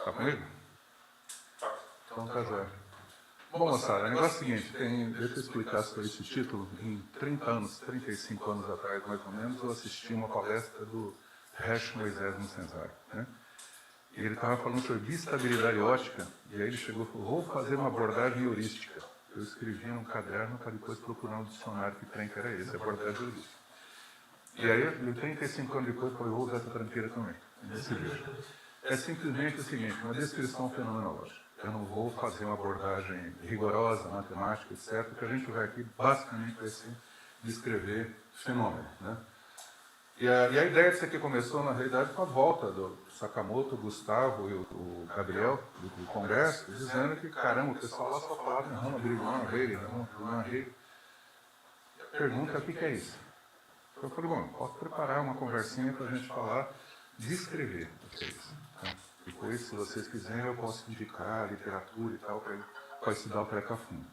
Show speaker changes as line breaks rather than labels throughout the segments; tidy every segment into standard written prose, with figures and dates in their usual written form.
Tá comigo? Então tá jóia. Bom, moçada, o negócio é o seguinte, deixa eu explicar sobre esse título. Em 30 anos, 35 anos atrás, mais ou menos, eu assisti uma palestra do Resh Moisés Mocenzari, né? E ele estava falando sobre bistabilidade ótica, e aí ele chegou e falou, vou fazer uma abordagem heurística. Eu escrevi num caderno para depois procurar um dicionário que trem que era esse, abordagem heurística. E aí, 35 anos depois, eu falei, vou usar essa tranqueira também, nesse vídeo. É simplesmente o seguinte, uma descrição fenomenológica. Eu não vou fazer uma abordagem rigorosa, matemática, etc. O que a gente vai aqui, basicamente, vai ser descrever fenômeno, né? E a ideia disso aqui começou, na realidade, com a volta do Sakamoto, o Gustavo e o Gabriel, do Congresso, dizendo que, caramba, o pessoal lá só falava em Rama, Brigman, Rayleigh, Rama, Rayleigh. Pergunta, o que é isso? Então eu falei, bom, posso preparar uma conversinha para a gente falar, descrever o que é isso. Tá? Depois, se vocês quiserem, eu posso indicar literatura e tal, para estudar o pré-cafundo.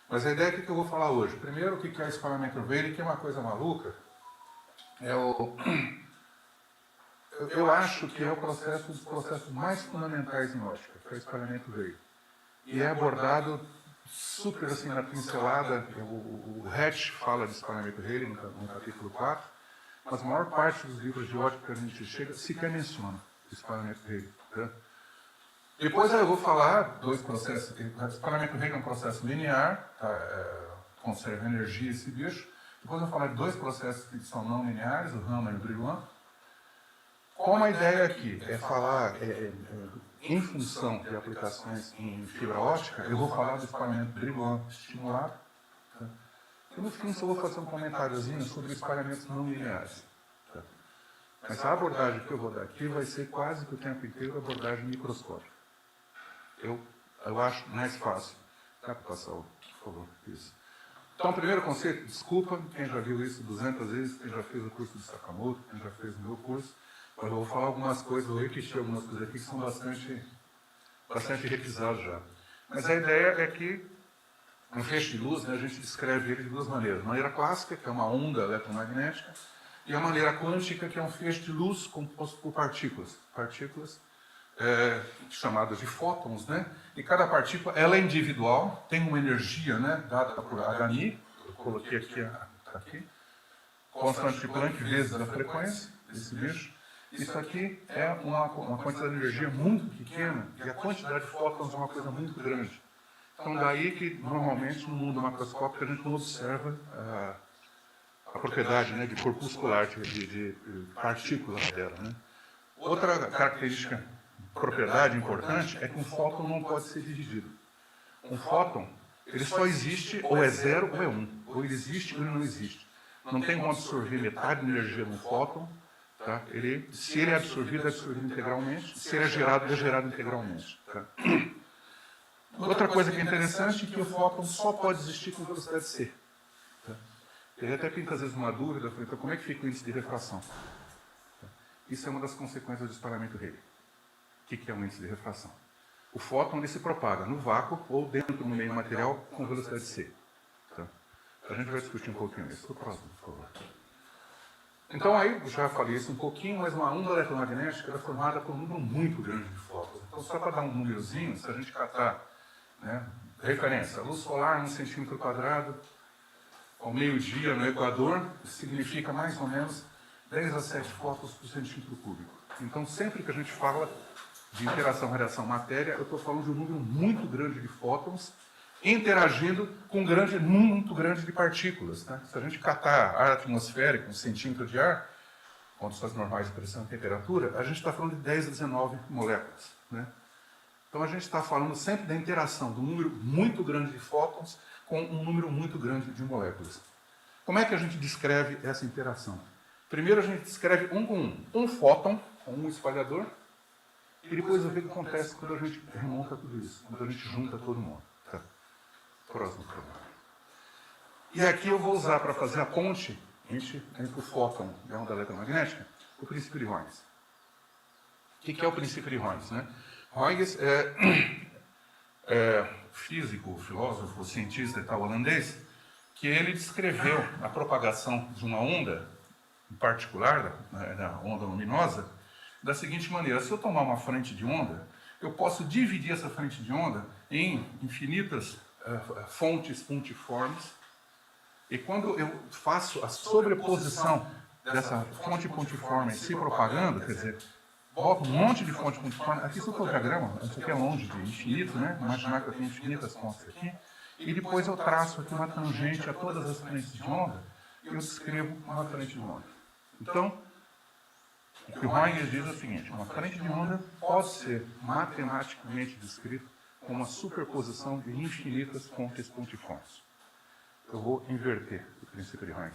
Mas a ideia é que eu vou falar hoje. Primeiro, o que é espalhamento Rayleigh, que é uma coisa maluca. Eu acho que é o processo dos processos mais fundamentais em ótica, que é o espalhamento Rayleigh. E é abordado super assim na pincelada. O Hatch fala de espalhamento Rayleigh no capítulo 4, mas a maior parte dos livros de ótica que a gente chega sequer menciona o espalhamento Rayleigh. Tá? Depois eu vou falar dois processos. O espalhamento Rayleigh é um processo linear, tá? Conserva energia esse bicho. Depois eu vou falar de dois processos que são não lineares, o Raman e o Brillouin. Como a ideia aqui é falar em função de aplicações em fibra ótica, eu vou falar do espalhamento Brillouin estimulado. Tá? E no fim só vou fazer um comentáriozinho sobre espalhamentos não lineares. Tá? Mas a abordagem que eu vou dar aqui vai ser quase que o tempo inteiro abordagem microscópica. Eu acho mais fácil. Dá para passar, por favor, isso. Então, o primeiro conceito, desculpa, quem já viu isso 200 vezes, quem já fez o curso de Sakamoto, quem já fez o meu curso, mas eu vou falar algumas coisas, vou repetir algumas coisas aqui que são bastante requisadas já. Mas a ideia é que um feixe de luz, né, a gente descreve ele de duas maneiras. A maneira clássica, que é uma onda eletromagnética, e a maneira quântica, que é um feixe de luz composto por partículas. Partículas chamadas de fótons, né? E cada partícula ela é individual, tem uma energia, né, dada por HI, eu coloquei aqui, constante de Planck vezes a frequência desse bicho. Isso aqui é uma quantidade de energia muito pequena e a quantidade de fótons é uma coisa muito grande. Então daí que normalmente no mundo macroscópico a gente não observa a propriedade, né, de corpuscular, de partículas dela, né? Outra característica, propriedade importante, é que um fóton não pode ser dividido. Um fóton, ele só existe ou é zero ou é um. Ou ele existe ou ele não existe. Não tem como absorver metade da energia de um fóton. Tá? Se ele é absorvido integralmente. Se ele é gerado integralmente. Tá? Outra coisa que é interessante é que o fóton só pode existir com velocidade c. Tá? Ele até pinta às vezes uma dúvida, então como é que fica o índice de refração? Tá? Isso é uma das consequências do espalhamento Rayleigh. O que é um índice de refração? O fóton ele se propaga no vácuo ou dentro do meio material com velocidade c. Tá? A gente vai discutir um pouquinho isso. O próximo, por favor. Então aí, já falei isso um pouquinho, mas uma onda eletromagnética é formada por um número muito grande de fótons. Então só para dar um númerozinho, se a gente catar, né, referência, luz solar 1 centímetro quadrado, ao meio-dia no Equador, significa mais ou menos 10 a 7 fótons por centímetro cúbico. Então sempre que a gente fala de interação, radiação, matéria, eu estou falando de um número muito grande de fótons interagindo com um número muito grande de partículas. Tá? Se a gente catar ar atmosférico, 1 centímetro de ar, condições normais de pressão e temperatura, a gente está falando de 10 a 19 moléculas. Né? Então a gente está falando sempre da interação de um número muito grande de fótons com um número muito grande de moléculas. Como é que a gente descreve essa interação? Primeiro a gente descreve um com um. Um fóton, com um espalhador, e depois eu vejo o que acontece quando a gente remonta tudo isso, quando a gente junta todo mundo. Tá? Próximo problema. E aqui eu vou usar para fazer a ponte entre o fóton e a onda eletromagnética, o princípio de Huygens. O que é o princípio de Huygens? Né? Huygens é físico, filósofo, cientista e tal holandês, que ele descreveu a propagação de uma onda, em particular, da onda luminosa, da seguinte maneira: se eu tomar uma frente de onda, eu posso dividir essa frente de onda em infinitas fontes pontiformes, e quando eu faço a sobreposição dessa fonte pontiforme se propagando, quer dizer, boto um monte de fonte pontiforme, aqui isso é o diagrama, isso aqui é longe de infinito, né? Imaginar que eu tenho infinitas fontes aqui, e depois eu traço aqui uma tangente a todas as frentes de onda, e eu descrevo uma frente de onda. Então, o que o Heine diz é o seguinte: uma frente de onda pode ser matematicamente descrita como uma superposição de infinitas fontes pontiformes. Eu vou inverter o princípio de Heine.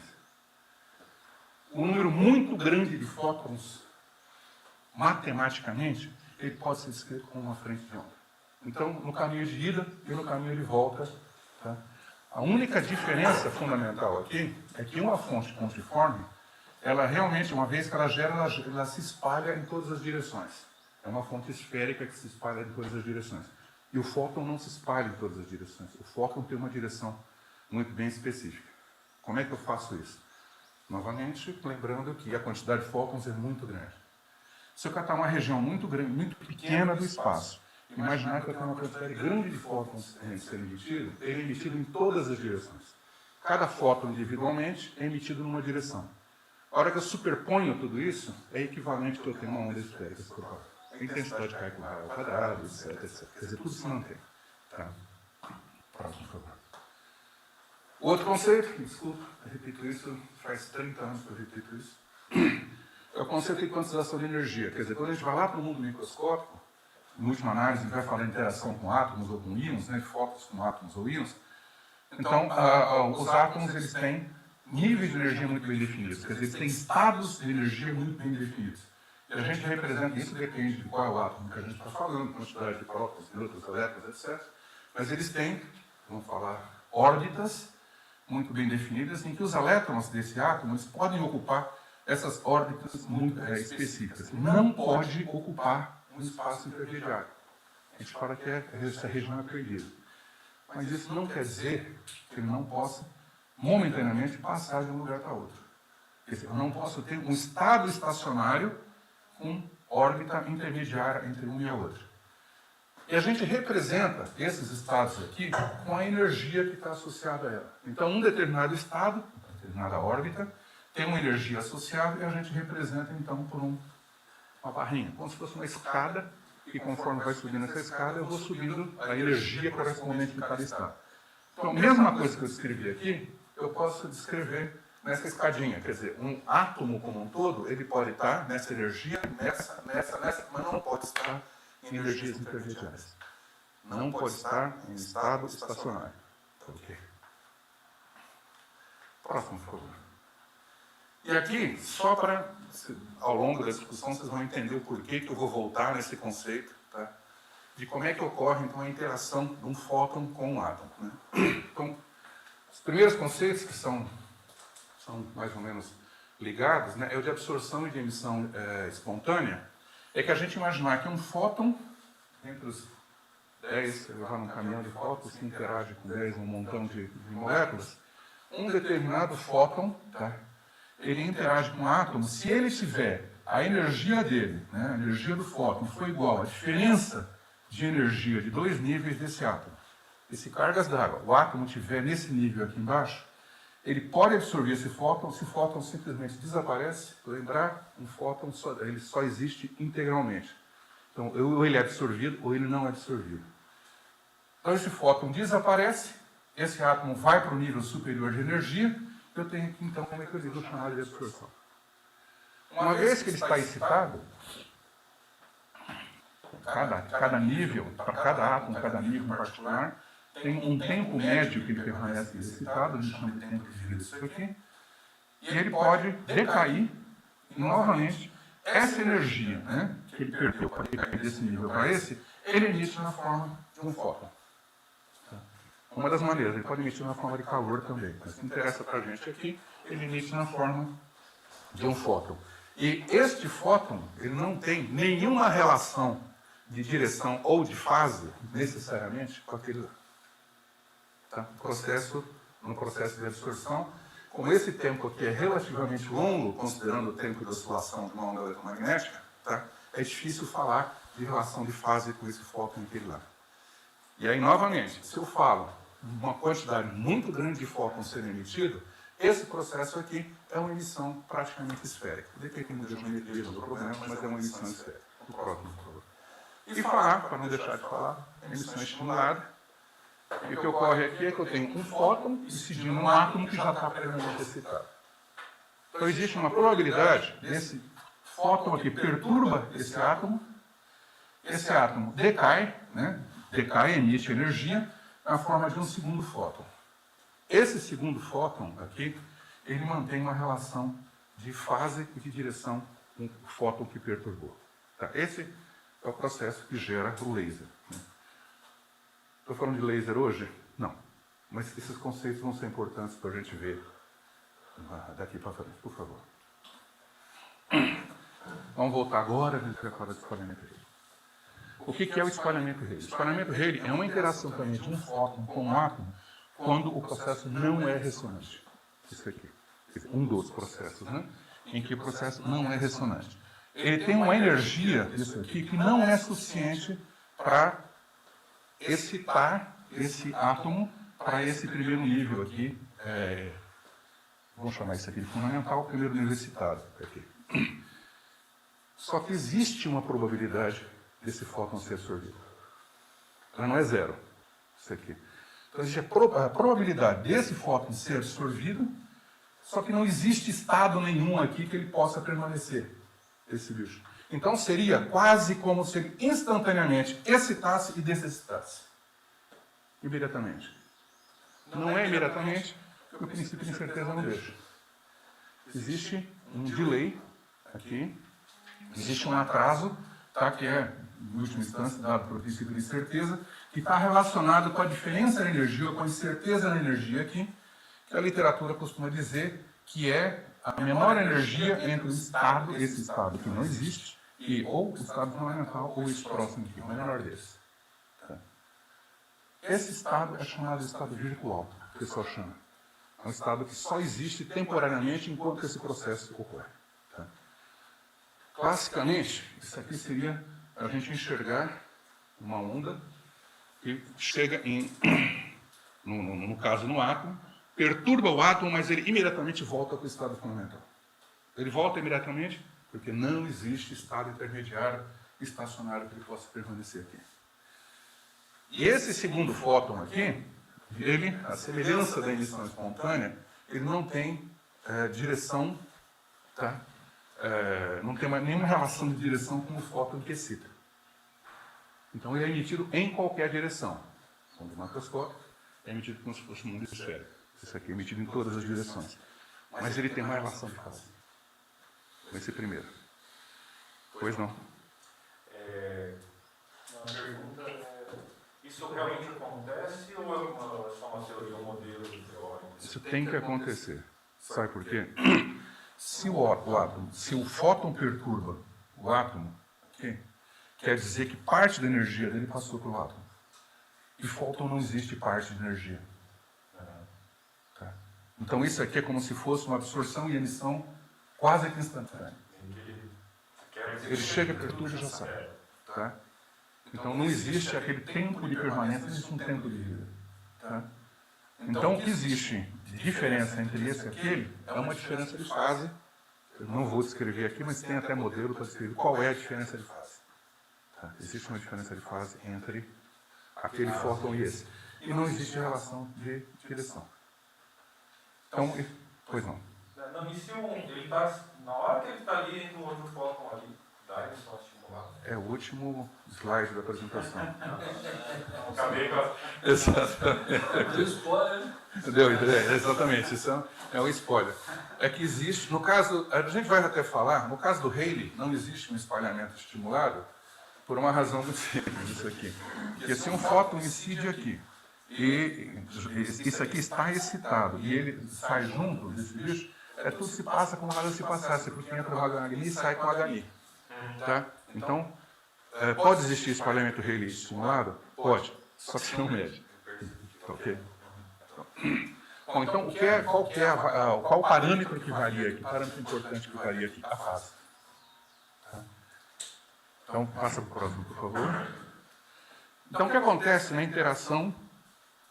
Um número muito grande de fótons, matematicamente, ele pode ser descrito como uma frente de onda. Então, no caminho de ida e no caminho de volta, tá? A única diferença fundamental aqui é que uma fonte pontiforme, ela realmente, uma vez que ela gera, ela se espalha em todas as direções. É uma fonte esférica que se espalha em todas as direções. E o fóton não se espalha em todas as direções. O fóton tem uma direção muito bem específica. Como é que eu faço isso? Novamente, lembrando que a quantidade de fótons é muito grande. Se eu catar uma região muito grande, muito pequena do espaço, imaginar que eu tenho uma quantidade grande de fótons sendo emitido, ele é emitido em todas as direções. Cada fóton individualmente é emitido numa direção. A hora que eu superponho tudo isso, é equivalente que eu tenho uma onda esférica. A intensidade cai com raio ao quadrado, etc, etc. Quer dizer, tudo se mantém. Tá? Próximo, por favor. Outro conceito, desculpa, eu repito isso, faz 30 anos que eu repito isso, é o conceito de quantização de energia. Quer dizer, quando a gente vai lá para o mundo microscópico, em última análise, a gente vai falar de interação com átomos ou com íons, né, fótons com átomos ou íons. Então, os átomos, eles têm níveis de energia muito bem definidos, quer dizer, eles têm estados de energia muito bem definidos. E a gente representa, isso depende de qual é o átomo que a gente está falando, quantidade de prótons, nêutrons, elétrons, etc. Mas eles têm, vamos falar, órbitas muito bem definidas, em que os elétrons desse átomo eles podem ocupar essas órbitas muito específicas. Não pode ocupar um espaço intermediário. A gente fala que essa região é perdida. Mas isso não quer dizer que ele não possa, momentaneamente, passar de um lugar para outro. Quer dizer, eu não posso ter um estado estacionário com órbita intermediária entre um e a outra. E a gente representa esses estados aqui com a energia que está associada a ela. Então, um determinado estado, uma determinada órbita, tem uma energia associada e a gente representa, então, por uma barrinha, como se fosse uma escada, e conforme vai subindo essa escada, eu vou subindo a energia correspondente em cada estado. Então, a mesma coisa que eu descrevi aqui, eu posso descrever nessa escadinha. Quer dizer, um átomo como um todo, ele pode estar nessa energia, nessa, mas não pode estar em energias intermediárias. Não pode estar em estado estacionário. Ok. Próximo, por favor. E aqui, só para, ao longo da discussão, vocês vão entender o porquê que eu vou voltar nesse conceito, tá? De como é que ocorre, então, a interação de um fóton com um átomo. Né? Então, os primeiros conceitos que são mais ou menos ligados, né, é o de absorção e de emissão espontânea. É que a gente imaginar que um fóton, entre os 10, você levar num caminhão de fótons, que interage com 10, um montão de moléculas, um determinado fóton, tá, ele interage com um átomo, se ele tiver a energia dele, né, a energia do fóton, for igual à diferença de energia de dois níveis desse átomo. E se cargas d'água, o átomo estiver nesse nível aqui embaixo, ele pode absorver esse fóton, se o fóton simplesmente desaparece, lembrar, um fóton ele só existe integralmente. Então, ou ele é absorvido ou ele não é absorvido. Então, esse fóton desaparece, esse átomo vai para o nível superior de energia, eu tenho aqui, então, um equilíbrio chamado de absorção. Uma vez que ele está excitado, cada nível, para cada átomo, cada nível em particular, tem um tempo médio que ele permanece excitado, a gente chama de tempo de vida disso aqui, e ele pode decair e, novamente, essa energia, né, que ele perdeu para decair desse nível para esse, ele emite na forma de um fóton. Uma das maneiras, ele pode emitir na forma de calor também, mas o que interessa para a gente aqui, ele emite na forma de um fóton. E este fóton, ele não tem nenhuma relação de direção ou de fase, necessariamente, com aquele tá? No processo de absorção, como esse tempo aqui é relativamente longo, considerando o tempo de oscilação de uma onda eletromagnética, tá? É difícil falar de relação de fase com esse fóton aquele lá. E aí, novamente, se eu falo uma quantidade muito grande de fótons sendo emitido, esse processo aqui é uma emissão praticamente esférica. Dependendo da geometria do problema, mas é uma emissão esférica. O próximo, por favor. E falar, para não deixar de falar, emissão estimulada. E o que ocorre aqui é que eu tenho um fóton incidindo num átomo que já está previamente excitado. Então, existe uma probabilidade desse fóton aqui perturba esse átomo decai, né? Decai, emite energia na forma de um segundo fóton. Esse segundo fóton aqui, ele mantém uma relação de fase e de direção com o fóton que perturbou. Tá? Esse é o processo que gera o laser. Estou falando de laser hoje? Não. Mas esses conceitos vão ser importantes para a gente ver daqui para frente, por favor. Vamos voltar agora, a gente vai falar de espalhamento Rayleigh. O que é o espalhamento Rayleigh? O espalhamento Rayleigh é uma interação também de um fóton com um átomo quando o processo não é ressonante. Isso aqui. Um dos processos, né? Em que o processo não é ressonante. Ele tem uma energia, isso aqui, que não é suficiente para excitar esse átomo para esse primeiro nível aqui. Vamos chamar isso aqui de fundamental, primeiro nível excitado. Aqui. Só que existe uma probabilidade desse fóton ser absorvido. Ela não é zero. Isso aqui. Então, existe a probabilidade desse fóton ser absorvido, só que não existe estado nenhum aqui que ele possa permanecer, esse bicho. Então, seria quase como se ele instantaneamente excitasse e desexcitasse. Imediatamente. Não é imediatamente, porque o princípio de incerteza não deixa. Existe um delay aqui, existe um atraso, tá, que é, em última instância, dado pelo princípio de incerteza, que está relacionado com a diferença de energia, ou com a incerteza na energia aqui, que a literatura costuma dizer que é a menor energia entre o estado, esse estado que não existe, e ou o estado fundamental, ou esse próximo aqui, o menor desse. Tá? Esse estado é chamado de estado virtual, o pessoal chama. É um estado que só existe temporariamente enquanto esse processo ocorre. Tá? Classicamente, isso aqui seria a gente enxergar uma onda que chega no caso no átomo, perturba o átomo, mas ele imediatamente volta para o estado fundamental. Ele volta imediatamente porque não existe estado intermediário estacionário que ele possa permanecer aqui. E esse segundo fóton aqui, ele, a semelhança da emissão espontânea, ele não tem direção, tá? Não tem nenhuma relação de direção com o fóton que excita. Então ele é emitido em qualquer direção. Mundo macroscópico é emitido como se fosse um mundo esférico. Isso aqui é emitido em todas as direções. Mas ele tem uma relação de fase. Esse primeiro. Pois não.
Uma pergunta isso realmente acontece ou é só uma teoria, um modelo teórico?
Isso tem que acontecer. Sabe por quê? Se o fóton perturba o átomo, okay, quer dizer que parte da energia dele passou para o átomo. E fóton não existe parte de energia. Tá? Então isso aqui é como se fosse uma absorção e emissão quase que instantânea. Ele chega, perturba e já sai. Tá? Então não existe aquele tempo de permanência, existe um tempo de vida. Tá? Então o que existe de diferença entre esse e aquele é uma diferença de fase. Eu não vou descrever aqui, mas tem até modelo para descrever qual é a diferença de fase. Tá? Existe uma diferença de fase entre aquele fóton e esse. E não existe relação de direção. Então, pois não.
Não, e se ele está, na hora que ele está ali no outro fóton ali, dá emissão estimulada?
É o último slide da apresentação.
Acabei com a...
Exatamente.
Deu spoiler.
Exatamente, isso é um spoiler. É que existe, no caso, a gente vai até falar, no caso do Rayleigh, não existe um espalhamento estimulado por uma razão muito simples, isso aqui. Porque se um fóton incide aqui, e isso aqui está excitado, e ele sai junto desse bicho, tudo se passa como nada se passasse, porque entra o HNI e sai com o HNI. Tá? Então, pode existir espalhamento Rayleigh estimulado? Pode, só que não mede. Ok? Bom, então, qual o parâmetro que varia aqui? O parâmetro importante que varia aqui? A fase. Tá? Então, passa para o próximo, por favor. Então, o que acontece na interação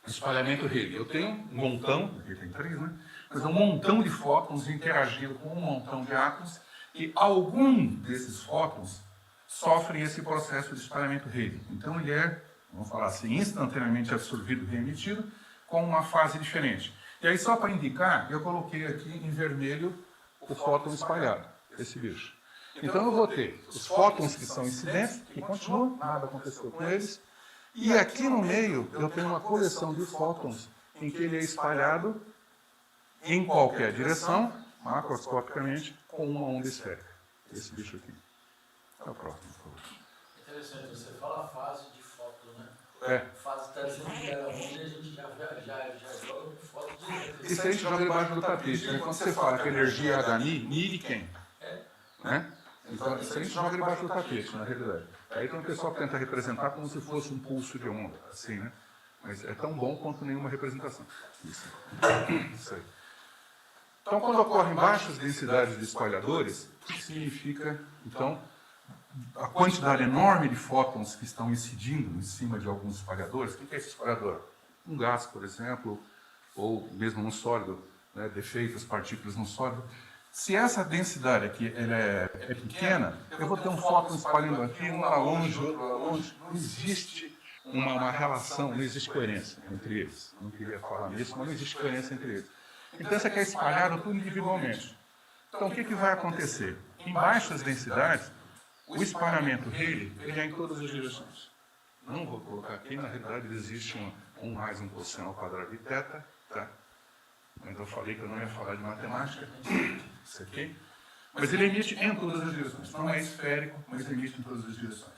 espalhamento Rayleigh? Eu tenho um montão, aqui tem 3, né? Mas um montão de fótons interagindo com um montão de átomos e algum desses fótons sofrem esse processo de espalhamento Rayleigh. Então, ele é, vamos falar assim, instantaneamente absorvido e reemitido com uma fase diferente. E aí, só para indicar, eu coloquei aqui em vermelho o fóton espalhado, esse bicho. Então, eu vou ter os fótons que são incidentes, que continuam, nada aconteceu com eles. E aqui no meio, eu tenho uma coleção de fótons em que ele é espalhado em qualquer direção, macroscopicamente, com uma onda esférica. Esse bicho aqui. É o próximo, por favor.
Interessante, você fala fase de fóton, né?
É.
Fase está dizendo que era onda e a gente já joga de fóton direto.
Isso aí a gente joga debaixo do tapete. Né? Quando você fala que a energia é HNI, NI de quem? Né? Então, isso aí a gente joga debaixo do tapete, na realidade. Aí tem um pessoal que tenta representar como se fosse um pulso de onda, assim, né? Mas é tão bom quanto nenhuma representação. Isso aí. Então, quando ocorrem baixas densidades de espalhadores, o que significa, então, a quantidade enorme de fótons que estão incidindo em cima de alguns espalhadores? O que é esse espalhador? Um gás, por exemplo, ou mesmo um sólido, né, defeitos, partículas no sólido. Se essa densidade aqui ela é pequena, eu vou ter um fóton espalhando aqui, um lá longe, outro lá longe. Não existe uma relação, não existe coerência entre eles. Não queria falar nisso, mas não existe coerência entre eles. Então, isso aqui é espalhado tudo individualmente. Então, o que vai acontecer? Em baixas densidades, o espalhamento Rayleigh ele é em todas as direções. Não vou colocar aqui, na realidade, existe um mais um cosseno ao quadrado de θ, tá? Mas eu falei que eu não ia falar de matemática. Isso aqui. Mas ele emite em todas as direções. Não é esférico, mas emite em todas as direções.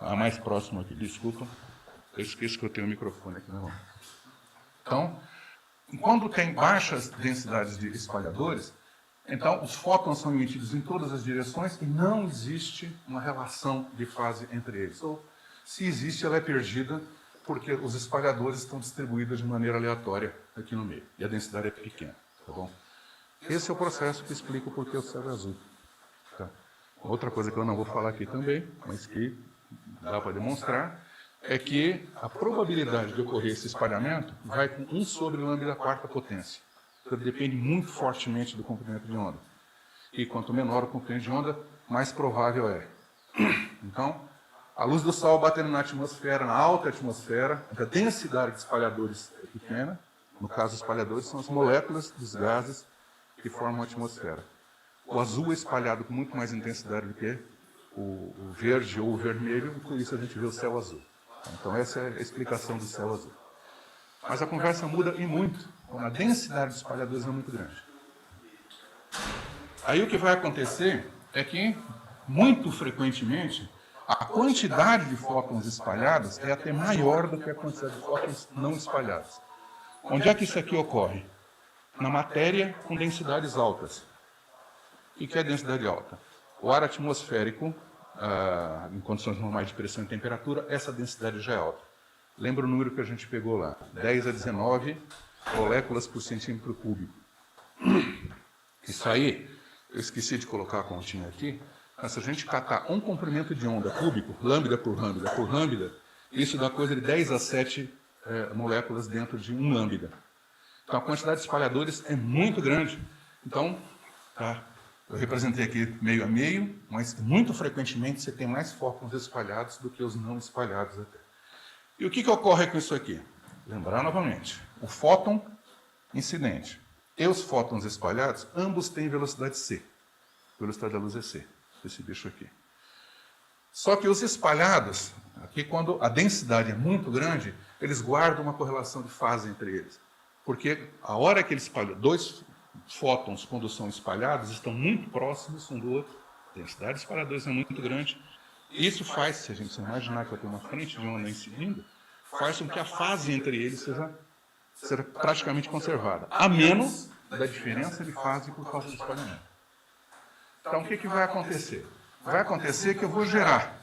A mais próxima aqui, desculpa. Eu esqueço que eu tenho o microfone aqui na mão. Então, quando tem baixas densidades de espalhadores, então os fótons são emitidos em todas as direções e não existe uma relação de fase entre eles. Ou, se existe, ela é perdida porque os espalhadores estão distribuídos de maneira aleatória aqui no meio. E a densidade é pequena, tá bom? Esse é o processo que explica o porquê o céu é azul. Tá? Outra coisa que eu não vou falar aqui também, mas que dá para demonstrar, é que a probabilidade de ocorrer esse espalhamento vai com 1 sobre lambda da quarta potência. Então, depende muito fortemente do comprimento de onda. E quanto menor o comprimento de onda, mais provável é. Então, a luz do Sol batendo na atmosfera, na alta atmosfera, a densidade de espalhadores é pequena. No caso, os espalhadores são as moléculas dos gases que formam a atmosfera. O azul é espalhado com muito mais intensidade do que o verde ou o vermelho, e por isso a gente vê o céu azul. Então, essa é a explicação do céu azul. Mas a conversa muda e muito, quando a densidade de espalhadores é muito grande. Aí o que vai acontecer é que, muito frequentemente, a quantidade de fótons espalhados é até maior do que a quantidade de fótons não espalhados. Onde é que isso aqui ocorre? Na matéria com densidades altas. O que é densidade alta? O ar atmosférico, em condições normais de pressão e temperatura, essa densidade já é alta. Lembra o número que a gente pegou lá? 10 a 19 moléculas por centímetro cúbico. Isso aí, eu esqueci de colocar a continha aqui, mas se a gente catar um comprimento de onda cúbico, lambda por lambda por lambda, isso dá coisa de 10 a 7 moléculas dentro de um lambda. Então a quantidade de espalhadores é muito grande. Então, tá, eu representei aqui meio a meio, mas muito frequentemente você tem mais fótons espalhados do que os não espalhados até. E o que ocorre com isso aqui? Lembrar novamente, o fóton incidente e os fótons espalhados, ambos têm velocidade c. A velocidade da luz é c, esse bicho aqui. Só que os espalhados, aqui quando a densidade é muito grande, eles guardam uma correlação de fase entre eles. Porque a hora que eles espalham, dois fótons, quando são espalhados, estão muito próximos um do outro. A densidade de espalhadores é muito grande. Isso faz, se a gente imaginar que eu tenho uma frente de onda incidindo, faz com que a fase entre eles seja praticamente conservada, a menos da diferença de fase por causa do espalhamento. Então, o que vai acontecer? Vai acontecer que eu vou gerar.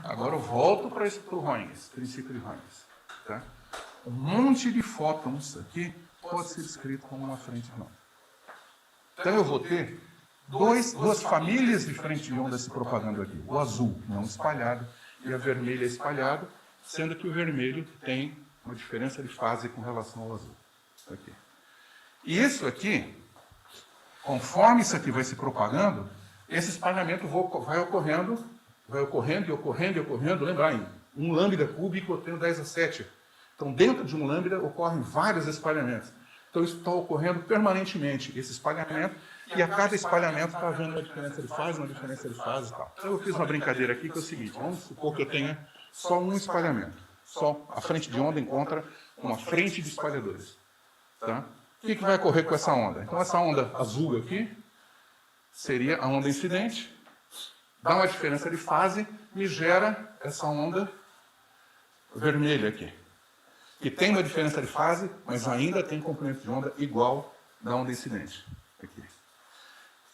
Agora eu volto para o Roentgens, princípio de Roentgens. Tá? Um monte de fótons aqui pode ser descrito como uma frente de onda. Então, eu vou ter duas famílias diferentes de ondas se propagando aqui. O azul não espalhado e a vermelha espalhado, sendo que o vermelho tem uma diferença de fase com relação ao azul. Aqui. E isso aqui, conforme isso aqui vai se propagando, esse espalhamento vai ocorrendo e ocorrendo. Lembrar, em 1 lambda cúbico eu tenho 10⁷. Então, dentro de 1 lambda ocorrem vários espalhamentos. Então, isso está ocorrendo permanentemente, esse espalhamento, e a cada espalhamento está havendo uma diferença de fase e tal. Então, eu fiz uma brincadeira aqui que é o seguinte: vamos supor que eu tenha só um espalhamento. Só a frente de onda encontra uma frente de espalhadores. Tá? O que vai ocorrer com essa onda? Então, essa onda azul aqui seria a onda incidente, dá uma diferença de fase, me gera essa onda vermelha aqui, que tem uma diferença de fase, mas ainda tem comprimento de onda igual da onda incidente. Aqui.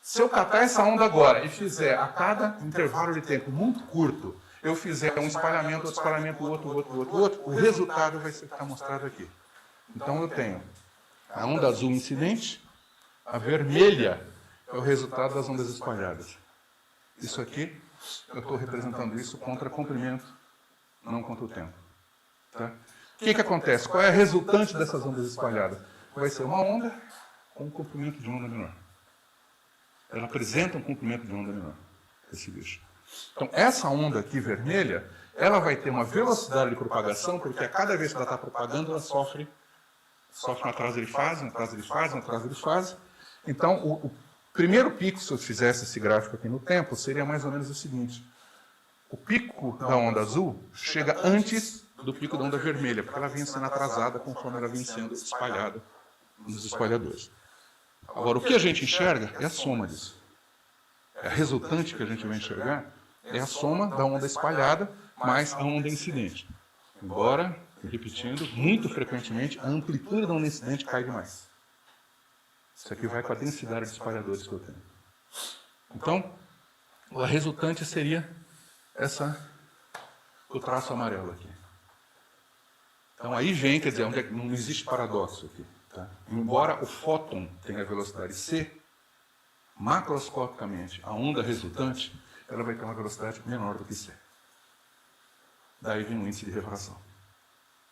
Se eu catar essa onda agora e fizer a cada intervalo de tempo muito curto, eu fizer um espalhamento, outro espalhamento, outro, o resultado vai estar mostrado aqui. Então eu tenho a onda azul incidente, a vermelha é o resultado das ondas espalhadas. Isso aqui, eu estou representando isso contra comprimento, não contra o tempo. Tá? O que acontece? Qual é a resultante dessas ondas espalhadas? Vai ser uma onda com um comprimento de onda menor. Ela apresenta um comprimento de onda menor, esse bicho. Então, essa onda aqui vermelha, ela vai ter uma velocidade de propagação, porque a cada vez que ela está propagando, ela sofre um atraso de fase, um atraso de fase, um atraso de fase. Então, o primeiro pico, se eu fizesse esse gráfico aqui no tempo, seria mais ou menos o seguinte. O pico da onda azul chega antes do pico da onda vermelha, porque ela vinha sendo atrasada conforme ela vinha sendo espalhada nos espalhadores. Agora, o que a gente enxerga é a soma disso. A resultante que a gente vai enxergar é a soma da onda espalhada mais a onda incidente. Embora, repetindo, muito frequentemente, a amplitude da onda incidente cai demais. Isso aqui vai com a densidade de espalhadores que eu tenho. Então, a resultante seria o traço amarelo aqui. Então, aí vem, quer dizer, não existe paradoxo aqui. Tá? Embora o fóton tenha velocidade c, macroscopicamente, a onda resultante, ela vai ter uma velocidade menor do que c. Daí vem o índice de refração.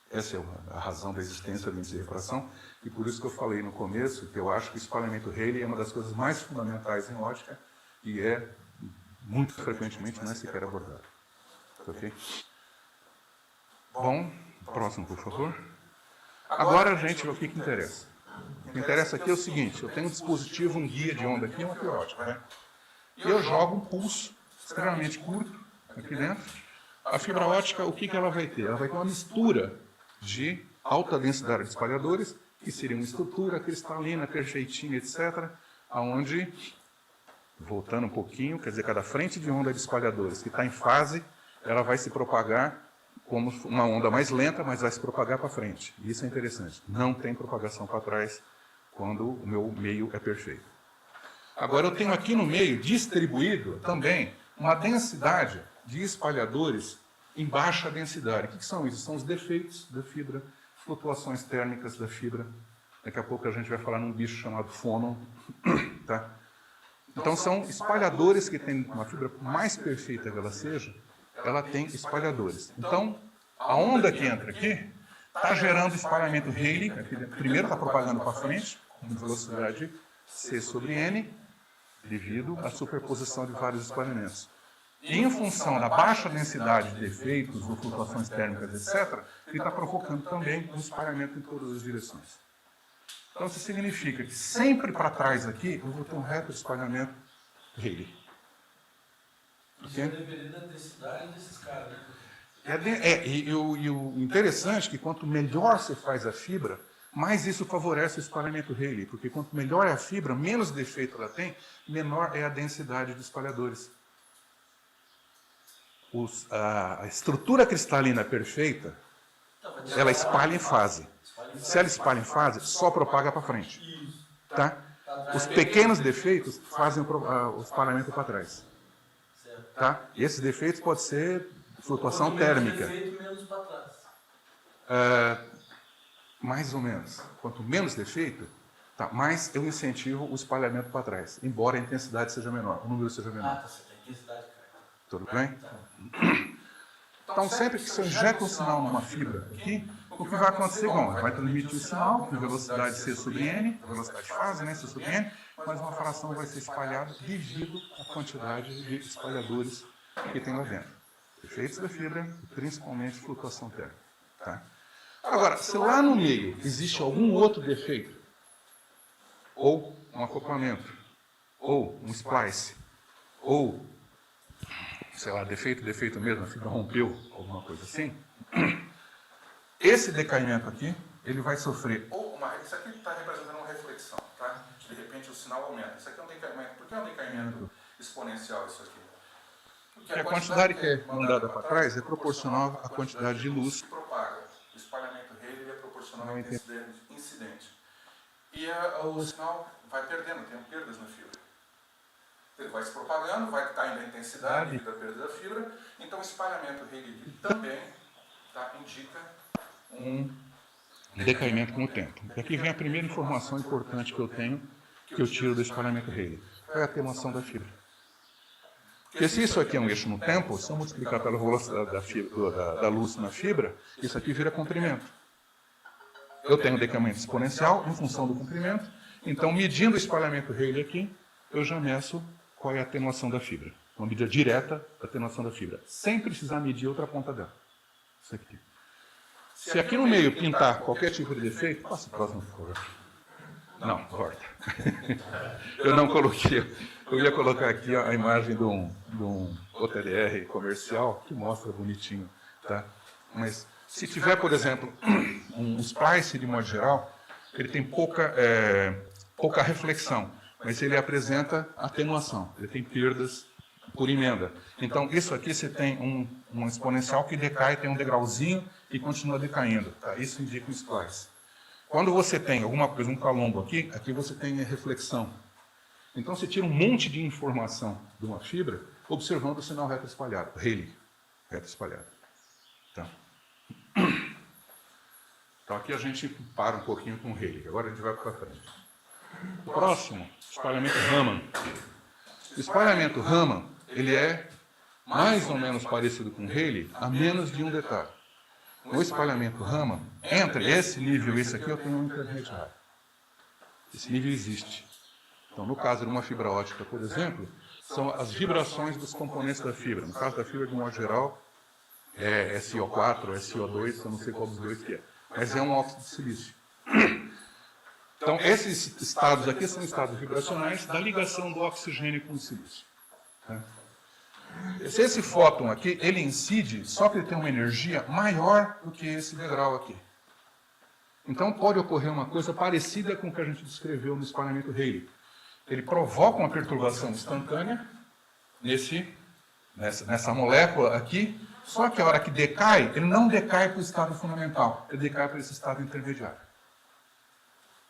Essa é a razão da existência do índice de refração, e por isso que eu falei no começo que eu acho que o espalhamento Rayleigh é uma das coisas mais fundamentais em ótica e é, muito frequentemente, não é sequer abordado. Ok? Bom, próximo, por favor. Agora, gente, o que interessa? O que interessa aqui é o seguinte: eu tenho um dispositivo, um guia de onda aqui, uma fibra ótica, né? E eu jogo um pulso extremamente curto aqui dentro. A fibra ótica, o que ela vai ter? Ela vai ter uma mistura de alta densidade de espalhadores, que seria uma estrutura cristalina, perfeitinha, etc., onde, voltando um pouquinho, quer dizer, cada frente de onda de espalhadores que está em fase, ela vai se propagar como uma onda mais lenta, mas vai se propagar para frente. Isso é interessante. Não tem propagação para trás quando o meu meio é perfeito. Agora, eu tenho aqui no meio, distribuído também, uma densidade de espalhadores em baixa densidade. O que são isso? São os defeitos da fibra, flutuações térmicas da fibra. Daqui a pouco a gente vai falar num bicho chamado fônon. Tá? Então, são espalhadores que têm uma fibra, por mais perfeita que ela seja, ela tem espalhadores. Então, a onda que entra aqui está gerando espalhamento Rayleigh. Primeiro está propagando para frente, com velocidade c sobre n, devido à superposição de vários espalhamentos. E em função da baixa densidade de defeitos ou flutuações térmicas, etc., ele está provocando também um espalhamento em todas as direções. Então, isso significa que sempre para trás aqui, eu vou ter um reto espalhamento Rayleigh.
Isso vai depender da densidade desses caras, né?
E o interessante é que quanto melhor você faz a fibra, mais isso favorece o espalhamento Rayleigh, porque quanto melhor é a fibra, menos defeito ela tem, menor é a densidade de espalhadores. A estrutura cristalina perfeita, ela espalha em fase. Se ela espalha em fase, só propaga para frente. Tá? Os pequenos defeitos fazem o espalhamento para trás. Tá? E esses defeitos podem ser flutuação térmica.
Menos para trás.
Mais ou menos. Quanto menos defeito, Tá, mas eu incentivo o espalhamento para trás, embora a intensidade seja menor, o número seja menor.
Tá certo. A intensidade cai.
Tudo bem? Então, sempre que você injeta um sinal numa fibra aqui, o que vai acontecer? Bom, vai transmitir o sinal com velocidade C sobre N, velocidade de fase, né, C sobre N, mas uma fração vai ser espalhada devido à quantidade de espalhadores que tem lá dentro. Efeitos da fibra e principalmente flutuação térmica. Tá? Agora, se lá no meio existe algum outro defeito, ou um acoplamento, ou um splice, ou, sei lá, defeito mesmo, a fibra rompeu, alguma coisa assim, esse decaimento aqui, ele vai sofrer. Isso aqui está representando uma reflexão, tá? De repente o sinal aumenta. Isso aqui é um decaimento. Por que é um decaimento exponencial isso aqui? Porque a quantidade que é mandada para trás é proporcional à quantidade de luz que propaga. O espalhamento Rayleigh é proporcional à intensidade incidente. E o sinal vai perdendo, tem perdas na fibra. Ele vai se propagando, vai caindo a intensidade devido à perda da fibra. Então o espalhamento Rayleigh também indica um decaimento com o tempo. E aqui vem a primeira informação importante que eu tenho, que eu tiro do espalhamento Rayleigh. É a atenuação da fibra. Porque se isso aqui é um eixo no tempo, se eu multiplicar pela velocidade da luz na fibra, isso aqui vira comprimento. Eu tenho um decaimento exponencial em função do comprimento, então medindo o espalhamento Rayleigh aqui, eu já meço qual é a atenuação da fibra. Uma medida direta da atenuação da fibra, sem precisar medir outra ponta dela. Isso aqui. Se aqui no meio pintar qualquer tipo de defeito, passa o próximo, por favor. Não, corta. Eu não coloquei. Eu ia colocar aqui a imagem de um OTDR comercial que mostra bonitinho, tá? Mas se tiver, por exemplo, um splice de modo geral, ele tem pouca reflexão, mas ele apresenta atenuação, ele tem perdas por emenda. Então, isso aqui você tem um exponencial que decai, tem um degrauzinho e continua decaindo. Tá? Isso indica um splice. Quando você tem alguma coisa, um calombo aqui você tem a reflexão. Então, você tira um monte de informação de uma fibra observando o sinal reto espalhado, Rayleigh, reto espalhado. Tá? Então, aqui a gente para um pouquinho com o Rayleigh. Agora a gente vai para frente. O próximo, espalhamento Raman. O espalhamento Raman, ele é mais ou menos parecido com o Rayleigh, a menos de um detalhe. No espalhamento Raman, entre esse nível e esse aqui, eu tenho um intermediário. Esse nível existe. Então, no caso de uma fibra ótica, por exemplo, são as vibrações dos componentes da fibra. No caso da fibra, de modo geral, é SiO4, SiO2, eu não sei qual dos dois que é. Mas é um óxido de silício. Então, esses estados aqui são estados vibracionais da ligação do oxigênio com o silício. Tá? Se esse fóton aqui, ele incide, só que ele tem uma energia maior do que esse degrau aqui. Então, pode ocorrer uma coisa parecida com o que a gente descreveu no espalhamento Rayleigh. Ele provoca uma perturbação instantânea nessa molécula aqui, só que a hora que decai, ele não decai para o estado fundamental, ele decai para esse estado intermediário.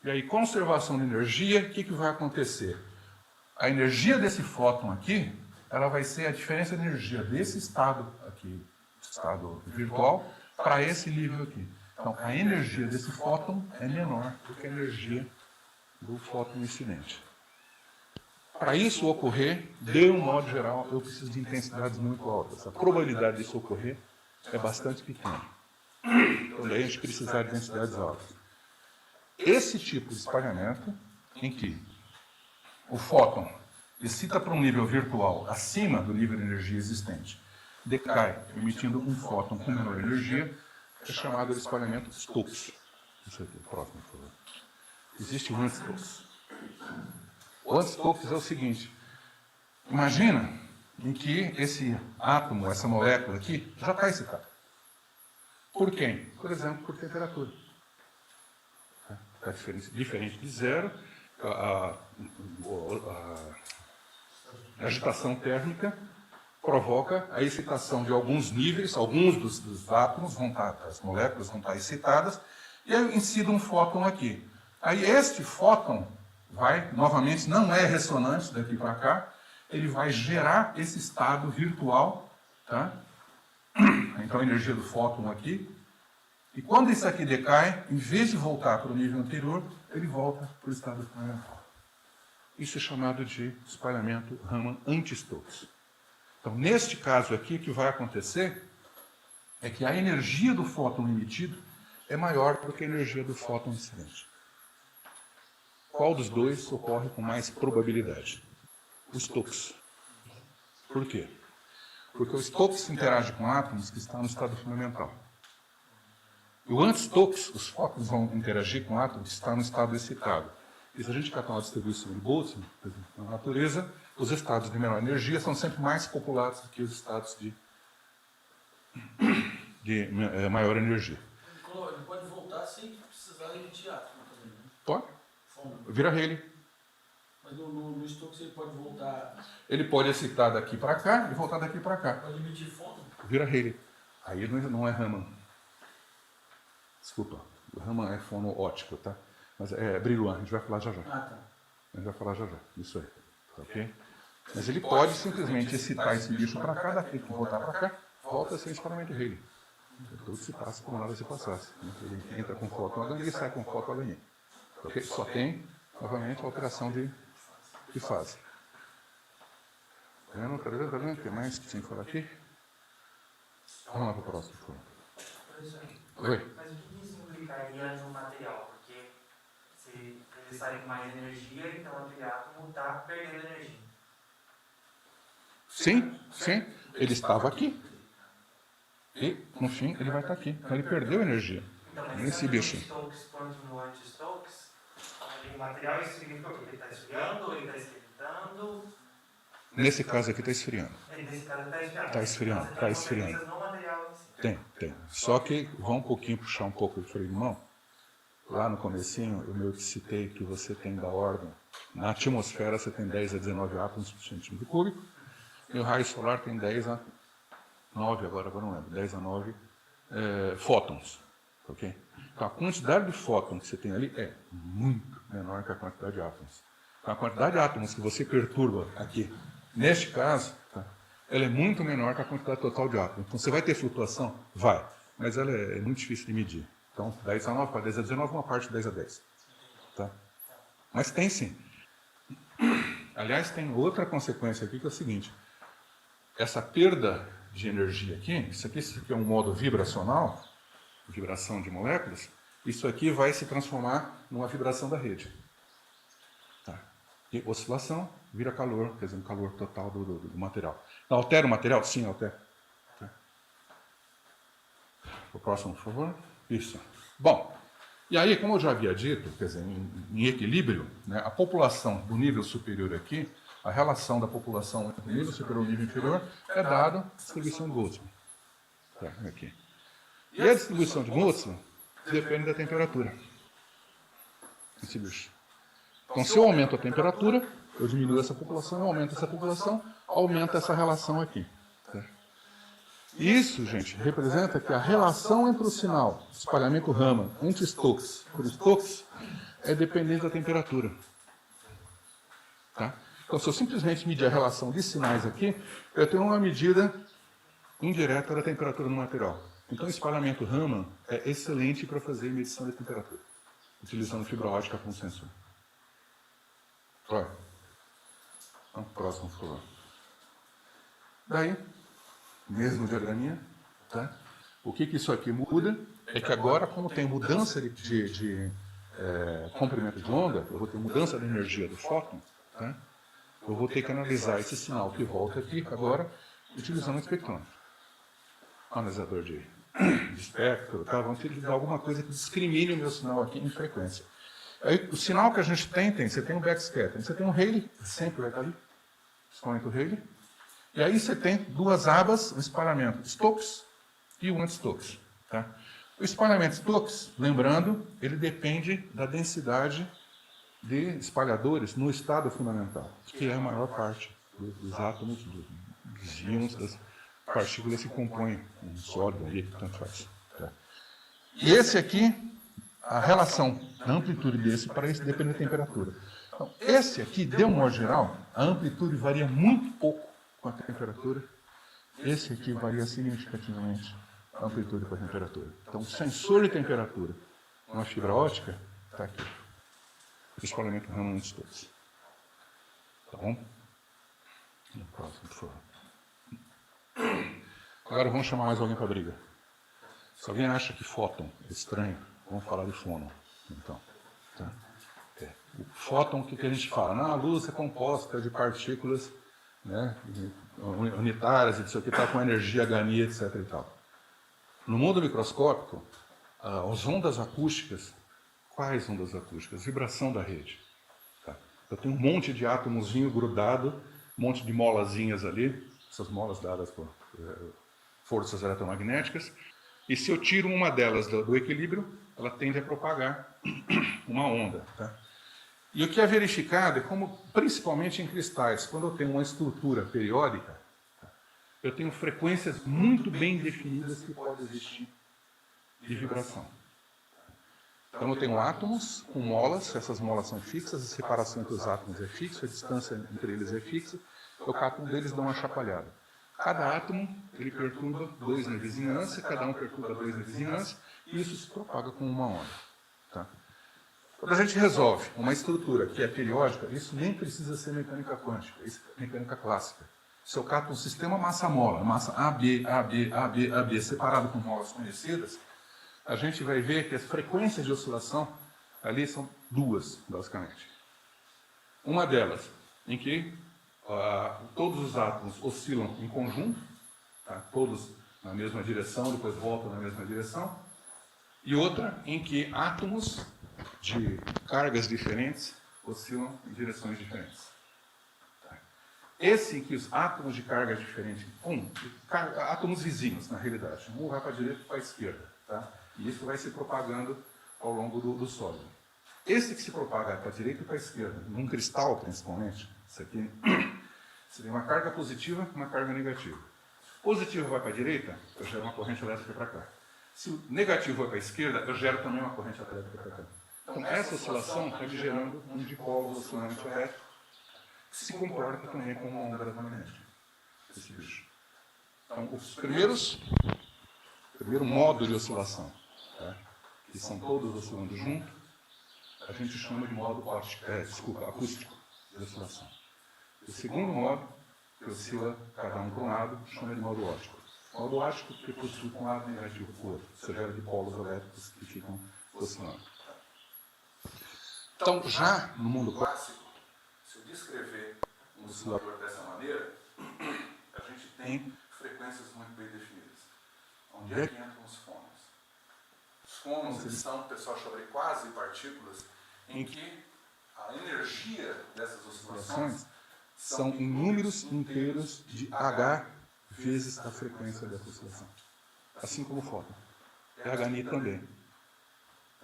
E aí, conservação de energia, o que vai acontecer? A energia desse fóton aqui, ela vai ser a diferença de energia desse estado aqui, estado virtual, para esse nível aqui. Então, a energia desse fóton é menor do que a energia do fóton incidente. Para isso ocorrer, de um modo geral, eu preciso de intensidades muito altas. A probabilidade disso ocorrer é bastante pequena. Então, daí a gente precisa de densidades altas. Esse tipo de espalhamento, em que o fóton excita para um nível virtual acima do nível de energia existente, decai, emitindo um fóton com menor energia, é chamado de espalhamento Stokes. Isso aqui, próximo, por favor. Existe um Stokes. O Stokes é o seguinte: imagina em que esse átomo, essa molécula aqui, já está excitada. Por quem? Por exemplo, por temperatura. Está diferente de zero, a agitação térmica provoca a excitação de alguns níveis, alguns dos átomos vão estar, as moléculas vão estar excitadas, e aí incide um fóton aqui. Aí este fóton vai, novamente, não é ressonante daqui para cá, ele vai gerar esse estado virtual, tá? Então a energia do fóton aqui E quando isso aqui decai, em vez de voltar para o nível anterior, ele volta para o estado fundamental. Isso é chamado de espalhamento Raman anti-Stokes. Então, neste caso aqui, o que vai acontecer é que a energia do fóton emitido é maior do que a energia do fóton incidente. Qual dos dois ocorre com mais probabilidade? O Stokes. Por quê? Porque o Stokes interage com átomos que estão no estado fundamental. E o anti-Stokes, os fótons vão interagir com átomos que estão no estado excitado. E se a gente catar uma distribuição de Boltzmann, por exemplo, na natureza, os estados de menor energia são sempre mais populados do que os estados de maior energia.
Ele pode voltar sem precisar emitir átomo também, né?
Pode.
Fundo.
Vira Rayleigh.
Mas no Stokes ele pode voltar.
Ele pode excitar daqui para cá e voltar daqui para cá.
Pode emitir fundo?
Vira Rayleigh. Aí não é Raman. Desculpa. O Raman é fono ótico, tá? Mas é Brillouin, a gente vai falar já já.
Ah, tá.
A gente vai falar já já. Isso aí. Ok? Mas ele pode simplesmente excitar esse bicho para cá, daqui, voltar para cá, volta sem espalhamento de Rayleigh. Tudo se passa como nada se passasse. Ele entra com fóton HN e sai com fóton HN. Okay? Só tem, novamente, a alteração de fase. Tá vendo? Tá vendo? Tá vendo? O que mais que tinha que falar aqui? Vamos lá para o próximo, por favor. Oi?
Mas o que isso implicaria no material? Porque se ele sai com mais energia, então aquele átomo está perdendo energia.
Sim, sim. Ele estava aqui. E, no fim, ele vai estar aqui. Então, ele perdeu energia.
Então, mas
Nesse
tanto no
bicho.
Stokes quanto no anti-Stokes, o material isso significa o quê? Ele está esfriando ou ele está esquentando?
Nesse caso aqui está esfriando.
Nesse caso está esfriando.
Está esfriando,
Então,
está esfriando.
consequências no material em si.
Tem. Só que, vamos um pouquinho puxar um pouco o freio de mão. Lá no comecinho, eu meio que citei que você tem da ordem. Na atmosfera, você tem 10 a 19 átomos por centímetro cúbico. E o raio solar tem 10 a 9, agora não lembro, 10 a 9 fótons. Okay? Então, a quantidade de fótons que você tem ali é muito menor que a quantidade de átomos. Então, a quantidade de átomos que você perturba aqui, neste caso, tá, ela é muito menor que a quantidade total de átomos. Então, você vai ter flutuação? Vai. Mas ela é muito difícil de medir. Então, 10 a 9 para 10 a 19, uma parte de 10 a 10. Tá? Mas tem sim. Aliás, tem outra consequência aqui, que é o seguinte. Essa perda de energia aqui, isso aqui é um modo vibracional, vibração de moléculas, isso aqui vai se transformar numa vibração da rede. Tá? E oscilação vira calor, quer dizer, um calor total do material. Então, altera o material? Sim, altera. Tá? O próximo, por favor. Isso. Bom, e aí, como eu já havia dito, quer dizer, em equilíbrio, né, a população do nível superior aqui, a relação da população entre o nível superior e o nível inferior é dada a distribuição de Boltzmann. Tá, aqui. E a distribuição de Boltzmann depende da temperatura. Esse bicho. Então, se eu aumento a temperatura, eu diminuo essa população, eu aumento essa população, aumenta essa relação aqui. Tá? Isso, gente, representa que a relação entre o sinal de espalhamento Raman entre Stokes por Stokes é dependente da temperatura. Tá? Então, se eu simplesmente medir a relação de sinais aqui, eu tenho uma medida indireta da temperatura no material. Então, o espalhamento Raman é excelente para fazer medição de temperatura, utilizando fibra ótica como sensor. Vai. Então, próximo, por favor. Daí, mesmo diagraminha, tá? O que isso aqui muda é que agora, como tem mudança de comprimento de onda, eu vou ter mudança da energia do fóton, tá? Eu vou ter que analisar esse sinal que volta aqui agora, utilizando o espectrômetro. Analisador de espectro, tá? Vamos utilizar alguma coisa que discrimine o meu sinal aqui em frequência. Aí, o sinal que a gente tem, você tem um backscattering, você tem um Rayleigh, sempre vai estar ali, espalhamento Rayleigh. E aí você tem duas abas, o espalhamento Stokes e o anti-Stokes. Tá? O espalhamento Stokes, lembrando, ele depende da densidade de espalhadores no estado fundamental, que é a maior parte dos átomos, dos íons, das partículas que compõem um sólido, um líquido, tanto faz. Tá? E esse aqui, a relação da amplitude desse para esse depende da temperatura. Então, esse aqui, de um modo geral, a amplitude varia muito pouco com a temperatura. Esse aqui varia significativamente. amplitude para temperatura. Então, o sensor de temperatura, uma fibra ótica, está aqui. Espalhamento realmente todos. Tá bom? No próximo, por favor. Agora vamos chamar mais alguém para a briga. Se alguém acha que fóton é estranho, vamos falar de fônon. Então, tá? O fóton, o que a gente fala? Não, a luz é composta de partículas, né, unitárias, e não sei o que, está com energia Hni, etc. E tal. No mundo microscópico, as ondas acústicas, quais ondas acústicas? Vibração da rede. Tá? Eu tenho um monte de átomozinho grudado, um monte de molazinhas ali, essas molas dadas por forças eletromagnéticas, e se eu tiro uma delas do equilíbrio, ela tende a propagar uma onda. Tá? E o que é verificado é como, principalmente em cristais, quando eu tenho uma estrutura periódica, eu tenho frequências muito bem definidas que podem existir de vibração. Então eu tenho átomos com molas, essas molas são fixas, a separação entre os átomos é fixa, a distância entre eles é fixa, eu cato um deles e dou uma chacoalhada. Cada átomo, ele perturba 2 na vizinhança, cada um perturba 2 na vizinhança, e isso se propaga com uma onda. Tá? Quando a gente resolve uma estrutura que é periódica, isso nem precisa ser mecânica quântica, isso é mecânica clássica. Se eu cato um sistema massa-mola, massa AB, AB, AB, AB, separado por molas conhecidas, a gente vai ver que as frequências de oscilação ali são 2, basicamente. Uma delas, em que todos os átomos oscilam em conjunto, tá? Todos na mesma direção, depois voltam na mesma direção. E outra, em que átomos de cargas diferentes oscilam em direções diferentes. Tá? Esse em que os átomos de cargas diferentes, átomos vizinhos, na realidade, um vai para a direita e para a esquerda. Tá? E isso vai se propagando ao longo do sólido. Esse que se propaga para a direita e para a esquerda, num cristal principalmente, isso aqui, você tem uma carga positiva e uma carga negativa. Positivo vai para a direita, eu gero uma corrente elétrica para cá. Se o negativo vai para a esquerda, eu gero também uma corrente elétrica para cá. Então, essa oscilação está gerando um dipolo oscilante elétrico que se comporta também como uma onda eletromagnética. Esse bicho. Então, o primeiro modo de oscilação, tá? Que são todos oscilando junto, a gente chama de modo acústico de oscilação. O segundo modo, que oscila cada um para um lado, chama de modo óptico. Modo óptico porque possui um lado negativo para o outro. Isso gera dipolos elétricos que ficam oscilando. Então, já no mundo clássico, se eu descrever um oscilador dessa maneira, a gente tem frequências muito bem definidas. Onde é que entram os fônons? Os fônons, eles são, o pessoal chama de quase partículas, em que a energia dessas oscilações são em números inteiros de H vezes a frequência dessa oscilação. Assim como o fóton. Hni também.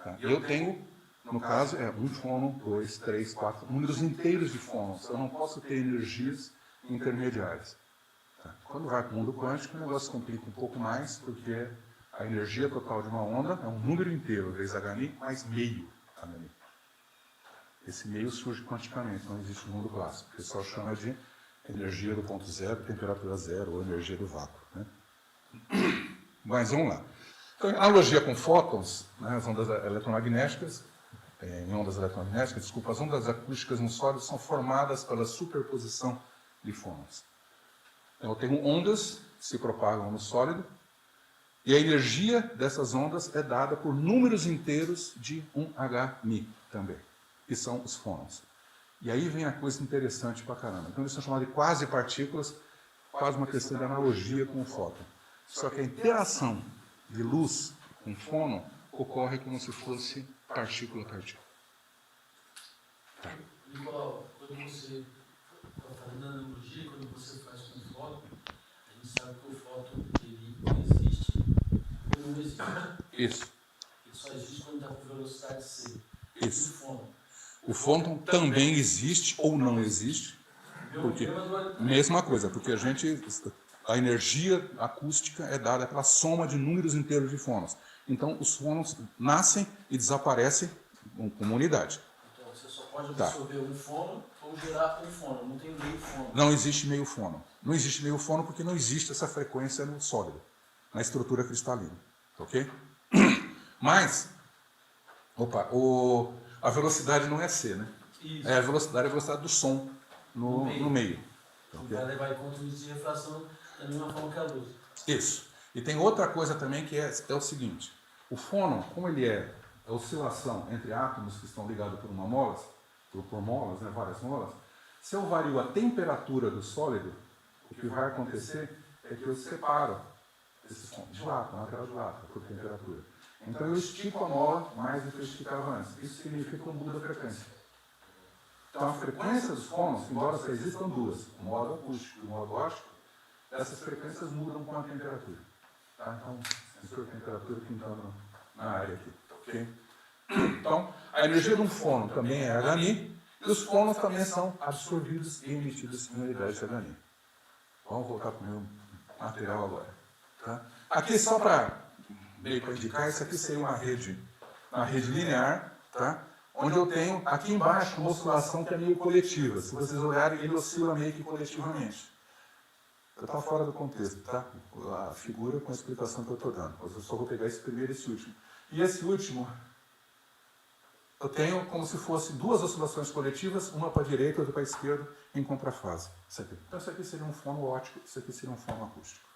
Tá? Eu tenho, no caso, um fônon, 2, 3, 4, números inteiros de fônons. Eu não posso ter energias intermediárias. Tá? Quando vai para o mundo quântico, o negócio complica um pouco mais, porque a energia total de uma onda é um número inteiro, vezes Hni, mais meio Hni. Esse meio surge quanticamente, não existe no mundo clássico. O pessoal chama de energia do ponto zero, temperatura zero, ou energia do vácuo. Né? Mas vamos lá. Então, em analogia com fótons, né, as ondas eletromagnéticas, as ondas acústicas no sólido são formadas pela superposição de fônons. Então, eu tenho ondas que se propagam no sólido, e a energia dessas ondas é dada por números inteiros de 1Hν também, que são os fônons. E aí vem a coisa interessante pra caramba. Então, eles são chamados de quase partículas, quase uma questão de analogia com o fóton. Só que a interação de luz com fônon ocorre como se fosse partícula a partícula. Tá.
Igual, quando você está fazendo analogia, quando você faz com o fóton, a gente sabe que o fóton ele existe ou não existe.
Isso.
Ele só existe quando está com velocidade C.
Isso.
O fôton.
O fôton também existe ou não existe. Porque, mesma coisa, porque a energia acústica é dada pela soma de números inteiros de fônons. Então, os fônons nascem e desaparecem como unidade.
Então, você só pode absorver um fônon ou gerar um fônon, não tem meio fônon.
Não existe meio fônon. Não existe meio fônon porque não existe essa frequência no sólido. na estrutura cristalina. Ok? Mas, a velocidade não é C, né?
Isso.
A velocidade do som no meio.
Então, vai levar em conta o índice de refração da mesma forma que a luz.
Isso. E tem outra coisa também que é o seguinte. O fônon, como ele é a oscilação entre átomos que estão ligados por molas, né, várias molas, se eu vario a temperatura do sólido, o que vai acontecer é que eu separo esses fônons, dilata, a matéria dilata por temperatura. Então eu estico a mola mais do que eu esticava antes. Isso significa que eu mudo a frequência. Então a frequência dos fônons, embora só existam duas, o modo acústico e o modo óptico, essas frequências mudam com a temperatura. Tá? Então, sensor de temperatura pintando na área aqui. Okay? Então, a energia de um fônon também é HNI, e os fônons também são absorvidos e emitidos em unidade de HNI. Vamos voltar para o meu material agora. Tá? Aqui, só para indicar, isso aqui seria uma rede linear, tá? Onde eu tenho aqui embaixo uma oscilação que é meio coletiva. Se vocês olharem, ele oscila meio que coletivamente. Está fora do contexto, tá? A figura com a explicação que eu estou dando. Eu só vou pegar esse primeiro e esse último. E esse último, eu tenho como se fosse duas oscilações coletivas, uma para a direita e outra para a esquerda, em contrafase. Isso aqui. Então, isso aqui seria um fono óptico, isso aqui seria um fono acústico.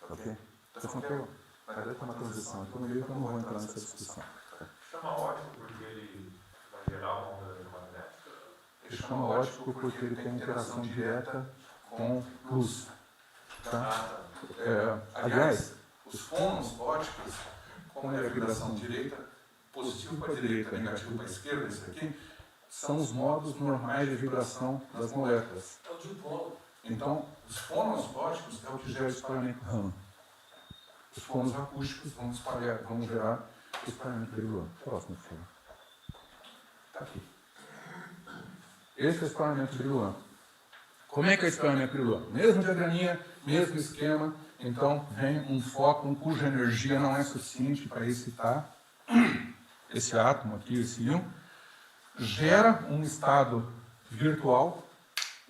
Ok? Então, vai dar uma transição. Então, no meio eu não vou entrar nessa discussão.
Chama ótimo porque ele vai gerar uma onda eletromagnética?
Ele chama óptico porque ele tem interação direta com luz. Tá? Aliás, os fônons ópticos, como é a vibração direita, positivo para a direita, negativo para a esquerda, isso aqui, são os modos normais de vibração das moléculas.
É o dipolo.
Então, os fônons ópticos é o que gera o espalhamento Raman. Os fônons acústicos vão gerar o espalhamento Brillouin. Próximo, por favor. Está aqui. Esse é o espalhamento Brillouin. Como é que é o espalhamento Brillouin? Mesmo diagraminha, mesmo esquema. Então, vem um fóton cuja energia não é suficiente para excitar esse átomo aqui, esse íon, gera um estado virtual,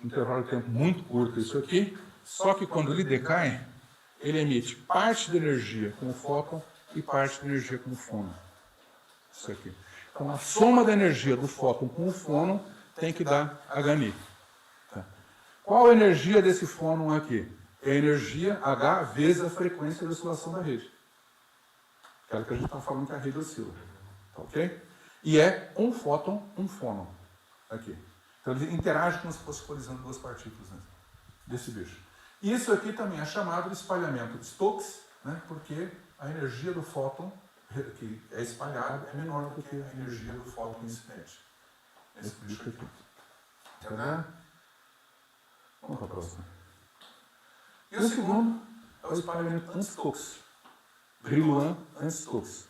intervalo de tempo muito curto, isso aqui, só que quando ele decai, ele emite parte da energia com o fóton e parte da energia com o fônon. Isso aqui. Então, a soma da energia do fóton com o fônon tem que dar HNI. Tá. Qual a energia desse fônon aqui? É a energia H vezes a frequência de oscilação da rede. Aquela que a gente está falando que a rede oscila. Tá, ok? E é um fóton, um fônon. Aqui. Então ele interage como se fosse colizando duas partículas, né, desse bicho. E isso aqui também é chamado de espalhamento de Stokes, né, porque a energia do fóton que é espalhada é menor do que a energia do fóton incidente. Esse bicho aqui. Entendeu? Vamos para a próxima. E o segundo é o espalhamento anti-Stokes. Brillouin anti-Stokes.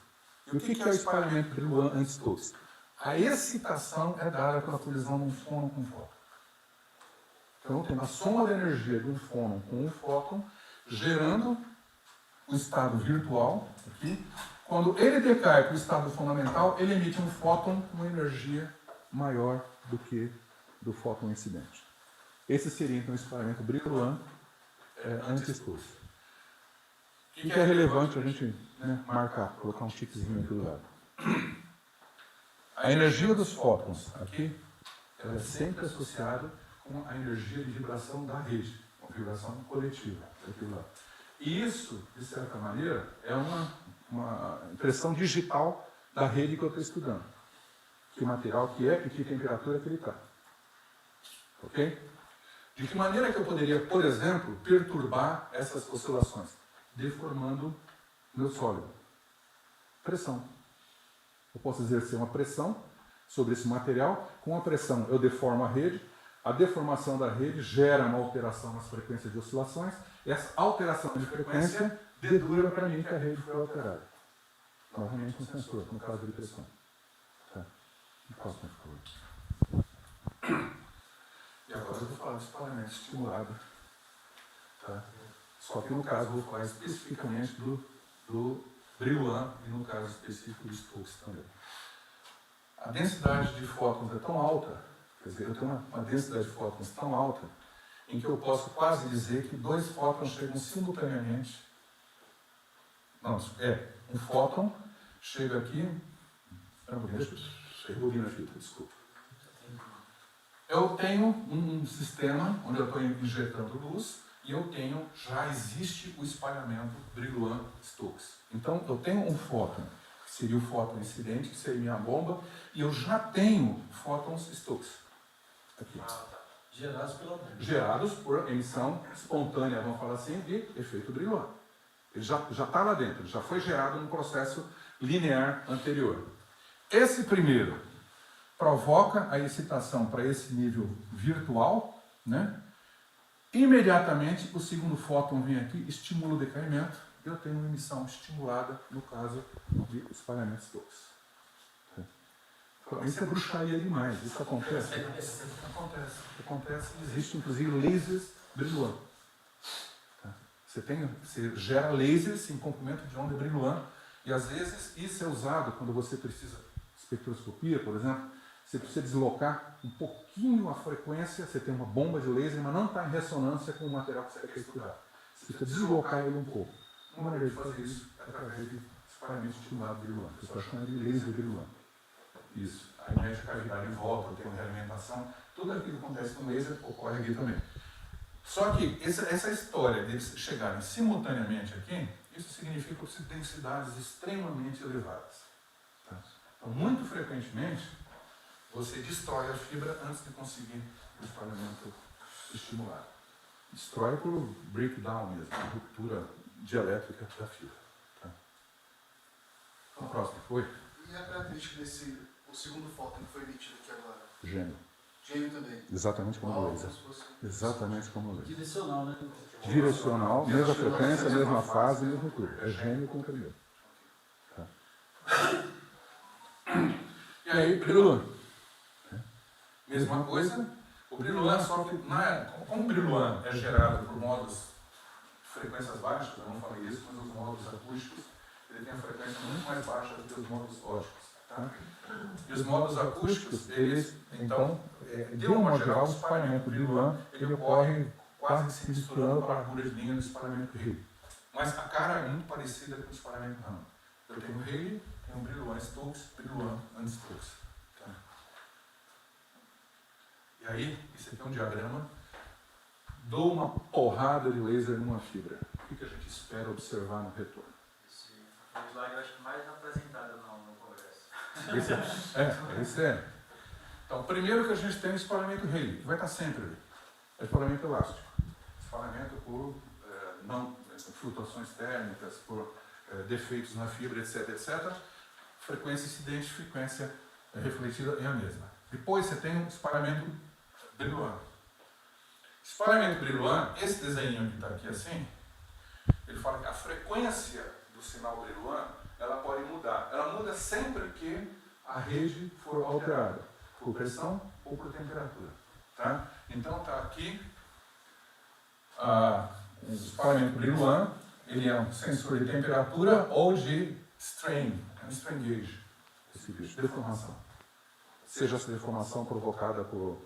E o que é o espalhamento Brillouin anti-Stokes? A excitação é dada pela colisão de um fônon com um fóton. Então, tem a soma da energia de um fônon com um fóton, gerando um estado virtual, aqui. Quando ele decai para o estado fundamental, ele emite um fóton com uma energia maior do que do fóton incidente. Esse seria, então, o espalhamento Brillouin anti-Stokes. O que é relevante a gente marcar, colocar um tiquezinho aqui do lado? A energia dos fótons aqui ela é sempre associada com a energia de vibração da rede, uma vibração coletiva. Aqui do lado. E isso, de certa maneira, é uma impressão digital da rede que eu estou estudando. Que material que é e que temperatura que ele está. Ok? De que maneira que eu poderia, por exemplo, perturbar essas oscilações? Deformando meu sólido. Pressão. Eu posso exercer uma pressão sobre esse material. Com a pressão eu deformo a rede. A deformação da rede gera uma alteração nas frequências de oscilações. Essa alteração de frequência dedura para mim que a rede foi alterada. Novamente um sensor, no caso de pressão. Tá. Próximo, por favor. E agora eu vou falar de espalhamento estimulado. Tá? Só que no caso eu vou falar especificamente do Brillouin e no caso específico do Stokes também. A densidade de fótons é tão alta, quer dizer, eu tenho uma densidade de fótons tão alta, em que eu posso quase dizer que dois fótons chegam simultaneamente Não, um fóton chega aqui. Deixa eu rebobina a fita, desculpa. Eu tenho um sistema onde eu estou injetando luz e já existe o espalhamento Brillouin-Stokes. Então, eu tenho um fóton, que seria o fóton incidente, que seria minha bomba, e eu já tenho fótons Stokes. Aqui.
Gerados pela bomba.
Gerados por emissão espontânea, vamos falar assim, de efeito Brillouin. Ele já está lá dentro, ele já foi gerado num processo linear anterior. Esse primeiro provoca a excitação para esse nível virtual, né? Imediatamente o segundo fóton vem aqui, estimula o decaimento, e eu tenho uma emissão estimulada, no caso de espalhamento Stokes. Isso é bruxaria demais, isso acontece? Acontece, existe inclusive lasers Brillouin. Você gera lasers em comprimento de onda Brillouin, e às vezes isso é usado quando você precisa de espectroscopia, por exemplo. Você precisa deslocar um pouquinho a frequência, você tem uma bomba de laser, mas não está em ressonância com o material que você quer estudar. Você precisa deslocar ele um pouco. Uma maneira de fazer isso é através de espalhamento estimulado Brillouin. Você está chamando de laser Brillouin. Isso. Aí mexe a cavidade em volta, tem uma realimentação. Tudo aquilo que acontece com laser ocorre aqui também. Só que essa história de eles chegarem simultaneamente aqui, isso significa densidades extremamente elevadas. Tá? Então, muito frequentemente, você destrói a fibra antes de conseguir o espalhamento estimulado. Destrói por breakdown mesmo, ruptura dielétrica da fibra. Tá? Então, próximo, foi?
E a característica o segundo fóton que foi emitido aqui agora?
Gênio.
Gênio também.
Exatamente como o laser.
Se fosse...
Exatamente como o laser.
Direcional, né?
Direcional, mesma frequência, mesma fase, mesmo tudo. É gênio com o primeiro. Tá. E aí, Brillouin? Mesma coisa. O Brillouin, só que como o Brillouin é gerado por módulos de frequências baixas, eu não falei isso, mas os módulos acústicos, ele tem a frequência muito mais baixa do que os módulos lógicos. Tá? E os módulos acústicos, eles, então, de um modo geral, o espalhamento Brillouin, ele ocorre quase se misturando para a largura de linha do espalhamento Rayleigh. Mas a cara é muito parecida com o espalhamento Raman. Eu tenho Rayleigh, tenho Brillouin-Stokes, Brillouin-Stokes. Tá? E aí, esse aqui é um diagrama. Dou uma porrada de laser numa fibra. O que a gente espera observar no retorno?
Esse foi o slide, eu acho que mais apresentado no congresso.
Esse é. Então, primeiro que a gente tem o espalhamento Rayleigh, que vai estar sempre ali. É espalhamento elástico. Espalhamento por flutuações térmicas, por defeitos na fibra, etc, etc. Frequência incidente, frequência refletida é a mesma. Depois você tem um espalhamento Brillouin. Espalhamento Brillouin, esse desenho que está aqui assim, ele fala que a frequência do sinal Brillouin, ela pode mudar. Ela muda sempre que a rede for alterada, por pressão ou por temperatura. Tá? Então está aqui o espalhamento Brillouin, ele é um sensor de temperatura ou de strain, é um strain gauge, esse bicho, deformação. Seja essa deformação provocada por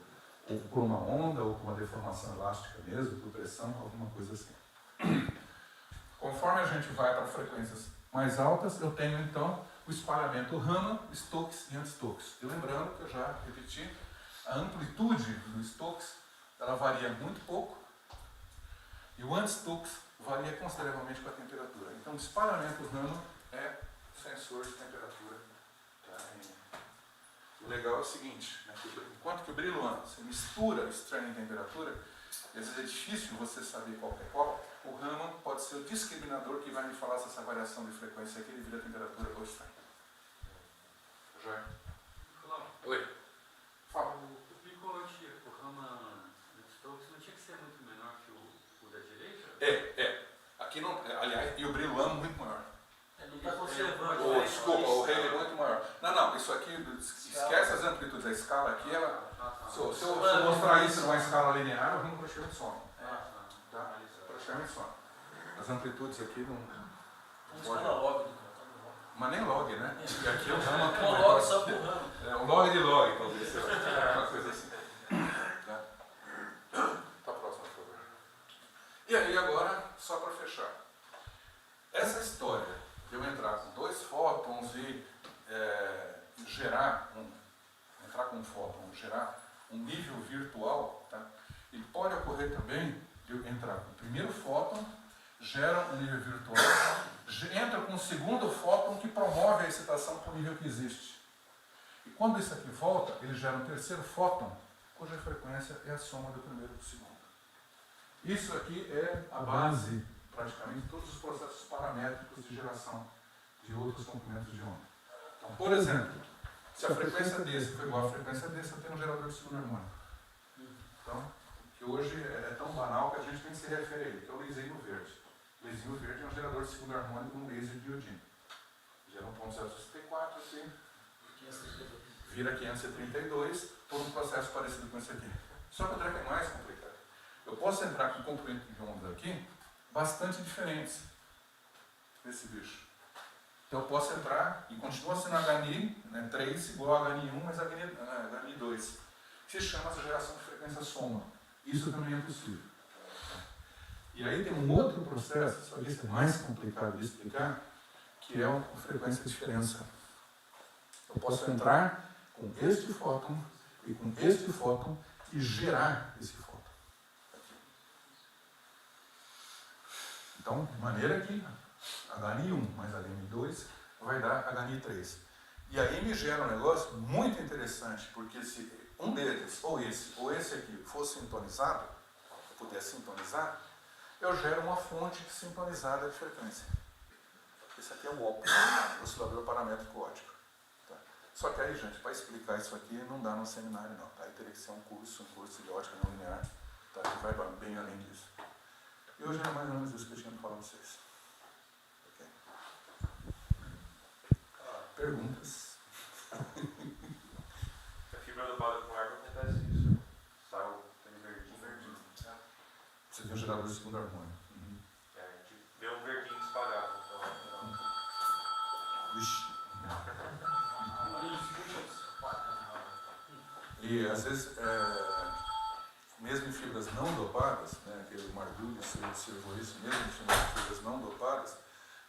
uma onda ou por uma deformação elástica mesmo, por pressão, alguma coisa assim. Conforme a gente vai para frequências mais altas, eu tenho então o espalhamento Raman, Stokes e anti-Stokes. E lembrando que eu já repeti, a amplitude do Stokes ela varia muito pouco e o anti-Stokes varia consideravelmente com a temperatura. Então o espalhamento Raman é sensor de temperatura. Tá? O legal é o seguinte, né? Enquanto que o Brillouin você mistura strain e temperatura, às vezes é difícil você saber qual é qual, o Raman pode ser o discriminador que vai me falar se essa variação de frequência aqui devido à temperatura ou strain. Joia? Oi. Fala.
O pico antigo, o Raman Stokes, não tinha que ser muito menor que o da direita?
Aqui não, aliás, e o Brillouin muito maior.
Ele está conservando.
Desculpa, o Rayleigh é muito maior. Não, isso aqui, esquece as amplitudes. A escala aqui, ela, se eu mostrar isso numa escala linear, eu vou praticamente some. Tá? Praticamente some. As amplitudes aqui não pode. Mas nem log, né? E aqui eu chamo
um log só por ramo.
Um log de log, talvez. Uma coisa assim. Tá? Tá próximo, por favor. E aí agora, só para fechar. Essa história eu entrar com 2 fótons e entrar com um fóton, gerar um nível virtual, tá? E pode ocorrer também de eu entrar com o primeiro fóton, gera um nível virtual, entra com o segundo fóton que promove a excitação para o nível que existe. E quando isso aqui volta, ele gera um terceiro fóton, cuja frequência é a soma do primeiro e do segundo. Isso aqui é a base, praticamente, de todos os processos paramétricos de geração de outros componentes de onda. Então, por exemplo, se a frequência desse for igual à frequência desse, eu tenho um gerador de segundo harmônico. Então, que hoje é tão banal que a gente nem se refere a ele, que é o laserzinho verde. O laserzinho verde é um gerador de segundo harmônico com laser de iodino. Gera 1.064, assim, vira 532, por um processo parecido com esse aqui. Só que o treco é mais complicado. Eu posso entrar com componentes de onda aqui bastante diferentes desse bicho. Então eu posso entrar e continua sendo HNI, né, 3 igual a HNI1 mais HNI 2. Que se chama essa geração de frequência soma. Isso também é possível. E aí tem um outro processo, só que esse é mais complicado de explicar, que é a frequência diferença. Eu posso entrar com este fóton e com este fóton e gerar esse fóton. Então, de maneira que HNI1 mais HNI2 vai dar HNI3. E aí me gera um negócio muito interessante, porque se um deles, ou esse aqui, fosse sintonizado, eu pudesse sintonizar, eu gero uma fonte sintonizada de frequência. Esse aqui é o óptico, o oscilador paramétrico óptico. Tá? Só que aí, gente, para explicar isso aqui não dá no seminário não. Tá? Aí teria que ser um curso de ótica não linear, tá? Que vai bem além disso. E hoje é mais ou menos isso que eu tinha para falar para vocês. Okay. Perguntas?
A fibra dopada com água acontece isso. Sai aquele verdinho.
Você tem um gerador de segundo harmônico.
É, a gente vê um verdinho espalhado. Então,
Vixe. E às vezes, mesmo em fibras não dopadas, né, aquele Mardulli observou isso, mesmo em fibras não dopadas,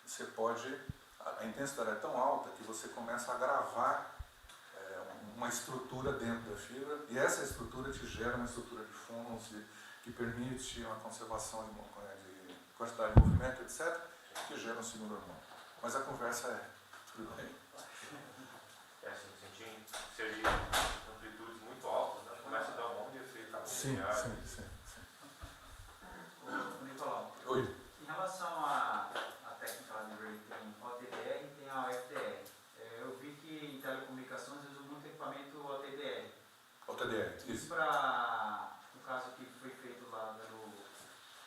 você pode, a intensidade é tão alta que você começa a gravar uma estrutura dentro da fibra, e essa estrutura te gera uma estrutura de fônons que permite uma conservação de quantidade de movimento, etc., que gera um segundo hormônio. Mas a conversa é tudo bem.
é assim, sentindo seria amplitudes muito altas, né? Começa a dar um monte de efeito.
Sim.
Nicolau,
Oi.
em relação à técnica lá de Ray, tem OTDR e tem a OFDR. Eu vi que em telecomunicações usa muito equipamento OTDR.
OTDR,
Isso
isso.
para, no caso que foi feito lá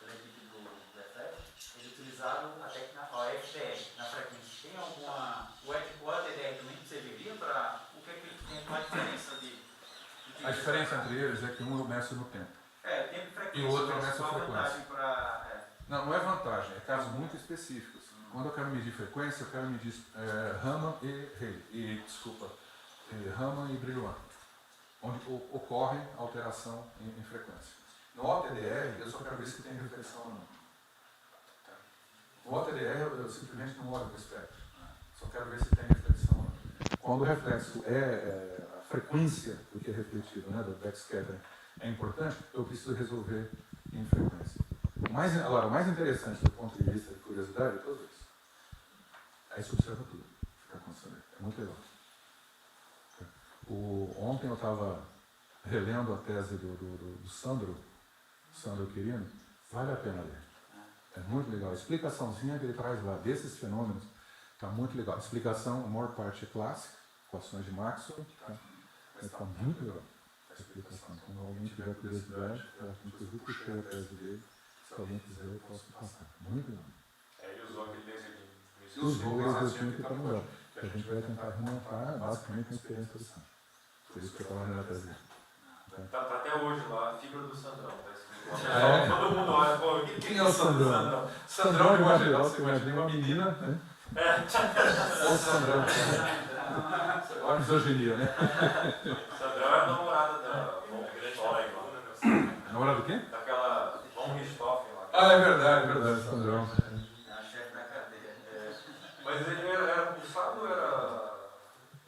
pela equipe do FF, eles utilizaram a técnica OFDR na frequência. Tem alguma. O OTDR também serviria para. O que é que tem uma diferença de
A diferença entre eles é que um eu meço no tempo.
tempo e frequência.
E o outro
mas
meça a
qual a
frequência.
vantagem para.
Não é vantagem, é casos muito específicos. Quando eu quero medir frequência, eu quero medir Raman e brilho, onde ocorre alteração em frequência. No OTDR, eu só quero ver se tem reflexão ou não. No OTDR, eu simplesmente não olho para o espectro. Só quero ver se tem reflexão ou não. Quando o reflexo a frequência do que é refletido, né, do backscattering, é importante, eu preciso resolver em frequência. Agora, o mais interessante do ponto de vista de curiosidade é tudo isso. Aí você observa tudo. Fica acontecendo. É muito legal. Ontem eu estava relendo a tese do Sandro Quirino. Vale a pena ler. É muito legal. A explicaçãozinha que ele traz lá desses fenômenos está muito legal. A explicação, a maior parte é clássica, equações de Maxwell, tá? Mas está muito legal a explicação. Quando alguém tiver curiosidade, inclusive puxei a tese dele. Se alguém quiser, eu posso passar. Muito legal.
Ele usou aquele laserzinho.
Usou o exercício que está no lugar. Que a gente vai tentar remontar basicamente a experiência do Sandro. Por isso que eu estava lendo a tese dele.
Tá até hoje lá, a fibra do Sandrão. Tá escrito
Ah,
lá.
é?
Todo mundo olha, pô,
Quem é o Sandrão? Sandrão, de uma geral, você imagina uma menina, né? Ou Sandrão. Olha a misoginia, né?
Sandrão é a namorada da Von Richthofen lá.
Namorado do quê?
Daquela Von Richthofen lá.
Ah, é verdade, Sandrão.
A chefe da cadeia.
Mas Mas ele era pulsado ou era...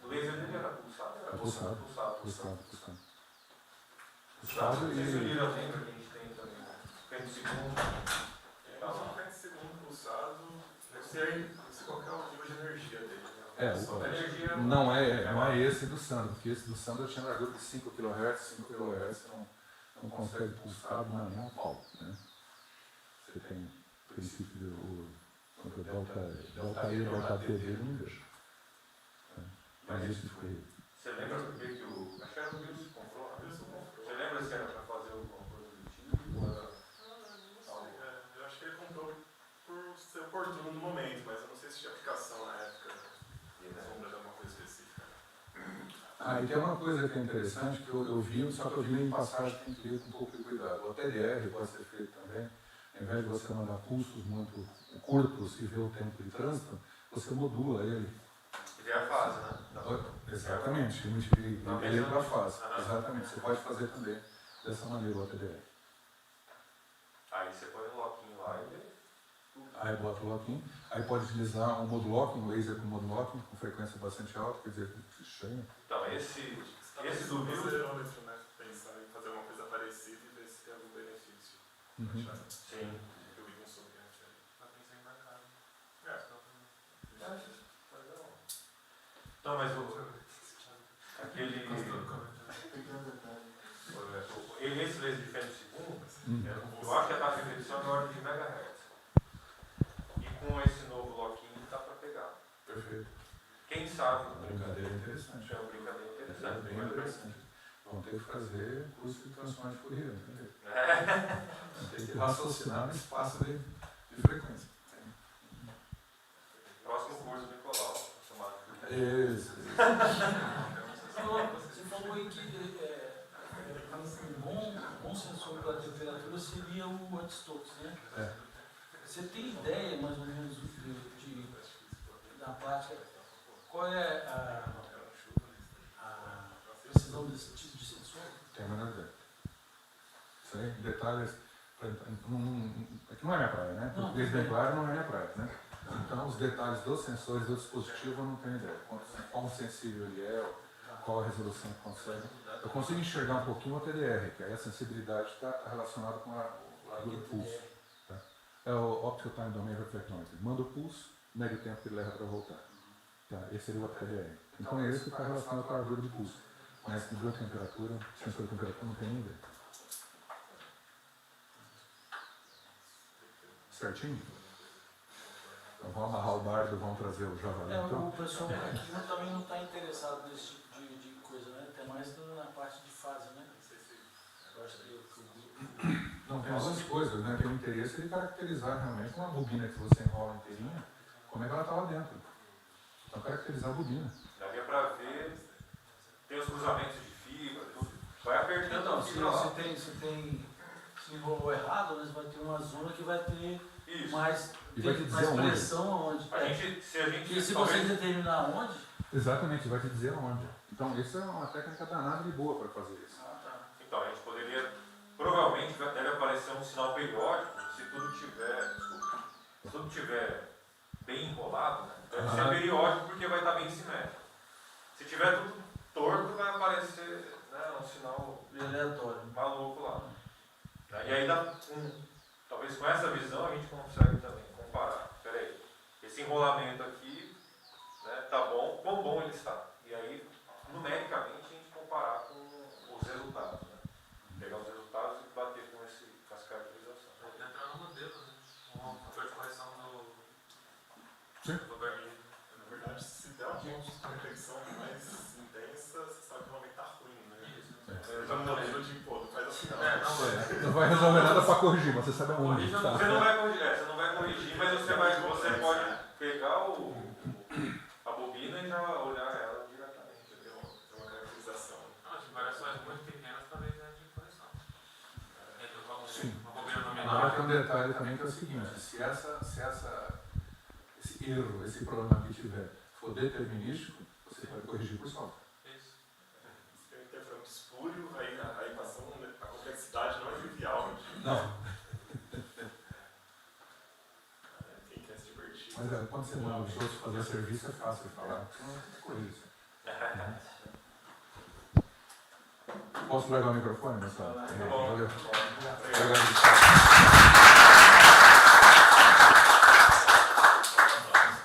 O laser dele era pulsado? Era
Pulsado.
Pulsado.
Pulsado
Esse
e...
livro lembra que a gente tem também. Pente segundo.
Então, o segundo pulsado deve ser qualquer nível de energia dele.
Não é esse do Sandro, porque esse do Sandro tinha largura de 5 kHz, 5 kHz não consegue pulsar de maneira pau, né? Você tem o princípio do delta E e delta T dele, não deixa. Mas esse foi...
Você lembra do que o... Acho que era o Wilson que comprou. Você lembra se era para fazer alguma coisa do tipo?
Eu acho que ele comprou por ser oportuno no momento, mas eu não sei se tinha aplicação na época. Sombra de alguma coisa específica.
E tem uma coisa que é interessante, que eu vi, só que eu vi em passagem, tem que ir com um pouco de cuidado. O TDR pode ser feito também, ao invés de você mandar pulsos muito curtos e ver o tempo de trânsito, você modula ele.
E a fase, né?
Exatamente, ele para a fase. Exatamente, você pode fazer também dessa maneira o TDR.
Aí você põe um loquinho lá e vê.
Aí bota o locking, aí pode utilizar um modo locking, um laser com modo locking, com frequência bastante alta, quer dizer, cheia.
Então, esse do Wilson...
né? Pensar em fazer uma coisa parecida e ver se tem algum benefício.
Sim.
Eu vi um sobre antes aí.
Pra pensar em mercado.
Não, mas aquele... Esse laser de fêmea segundo, eu acho que a taxa de redução é na ordem de megahertz. E com esse novo loquinho dá para pegar.
Perfeito.
Quem sabe?
Brincadeira interessante.
É uma brincadeira interessante.
Bem interessante. Vão ter que fazer curso de transformação de Fourier, entendeu? Tem que raciocinar no espaço de frequência.
Próximo curso, Nicolau.
Isso.
Você falou aí que um bom sensor para a temperatura seria o anti-Stokes, né? Você tem ideia, mais ou menos, da prática, qual é a precisão desse tipo de sensor?
Tem a menor ideia. Isso aí, detalhes. Aqui não é minha praia, né? Português bem claro não é minha praia, né? Então, os detalhes dos sensores do dispositivo eu não tenho ideia. Quão sensível ele é, qual a resolução que consegue. Eu consigo enxergar um pouquinho o TDR, que aí a sensibilidade está relacionada com a largura do pulso. Tá? É o Optical Time Domain Reflectometry. Manda o pulso, mede o tempo que ele leva para voltar. Tá? Esse seria o TDR. Então é esse que está relacionado com a largura do pulso. Mas medidor de temperatura, sensor de temperatura, não tem nem ideia. Certinho? Então vamos amarrar o bardo, vamos trazer o javali. Então.
O pessoal aqui também não está interessado nesse tipo de coisa, né? Até mais na parte de fase, né? Eu acho que
Não, tem algumas coisas, né? Tem o interesse de caracterizar realmente uma bobina que você enrola inteirinha, como é que ela está lá dentro. Então caracterizar a bobina.
Daria para ver, tem os cruzamentos de fibra, tudo. Vai apertando
então,
a fibra lá.
se enrolou errado, mas vai ter uma zona que vai ter
Isso.
mais,
E vai te dizer
mais
onde.
pressão aonde.
Se a gente
E se
talvez-
você determinar onde,
Exatamente, vai te dizer onde. Então, essa é uma técnica danada de boa para fazer isso.
Então, a gente poderia, provavelmente deve aparecer um sinal periódico se tudo tiver bem enrolado, né? Deve ser periódico porque vai estar bem simétrico. Se tiver tudo torto, vai aparecer, né, um sinal
aleatório.
maluco lá. E aí, talvez com essa visão, a gente consegue também comparar. Peraí, esse enrolamento aqui, né, tá bom, quão bom ele está. E aí, numericamente, a gente comparar com os resultados. Né? Pegar os resultados e bater com as caracterizações.
Entrar no modelo, né? Um fator de correção
Sim.
do vermelho.
Na verdade, se der uma conexão mais intensa, você sabe que realmente tá ruim, né? Eu não lembro de, pô, não faz assim não.
Não vai resolver nada para corrigir, mas você sabe aonde.
Você não vai corrigir, mas você pode pegar a bobina e já olhar ela diretamente.
Tem uma caracterização.
Não, de variações muito pequenas, talvez é de correção.
Sim.
Uma bobina
Agora
nominal.
tem um detalhe também que é o seguinte, se esse erro, esse problema que tiver for determinístico, você pode corrigir por salto.
Isso.
Se tem um interferômetro espúrio, aí a equação, a complexidade não é trivial.
Não.
Quem quer se divertir.
Mas Mas quando você manda os outros fazer serviço, é fácil falar. Coisa. Posso largar o microfone, Marcelo?
Tá bom.
Valeu.
Obrigado.
Obrigado.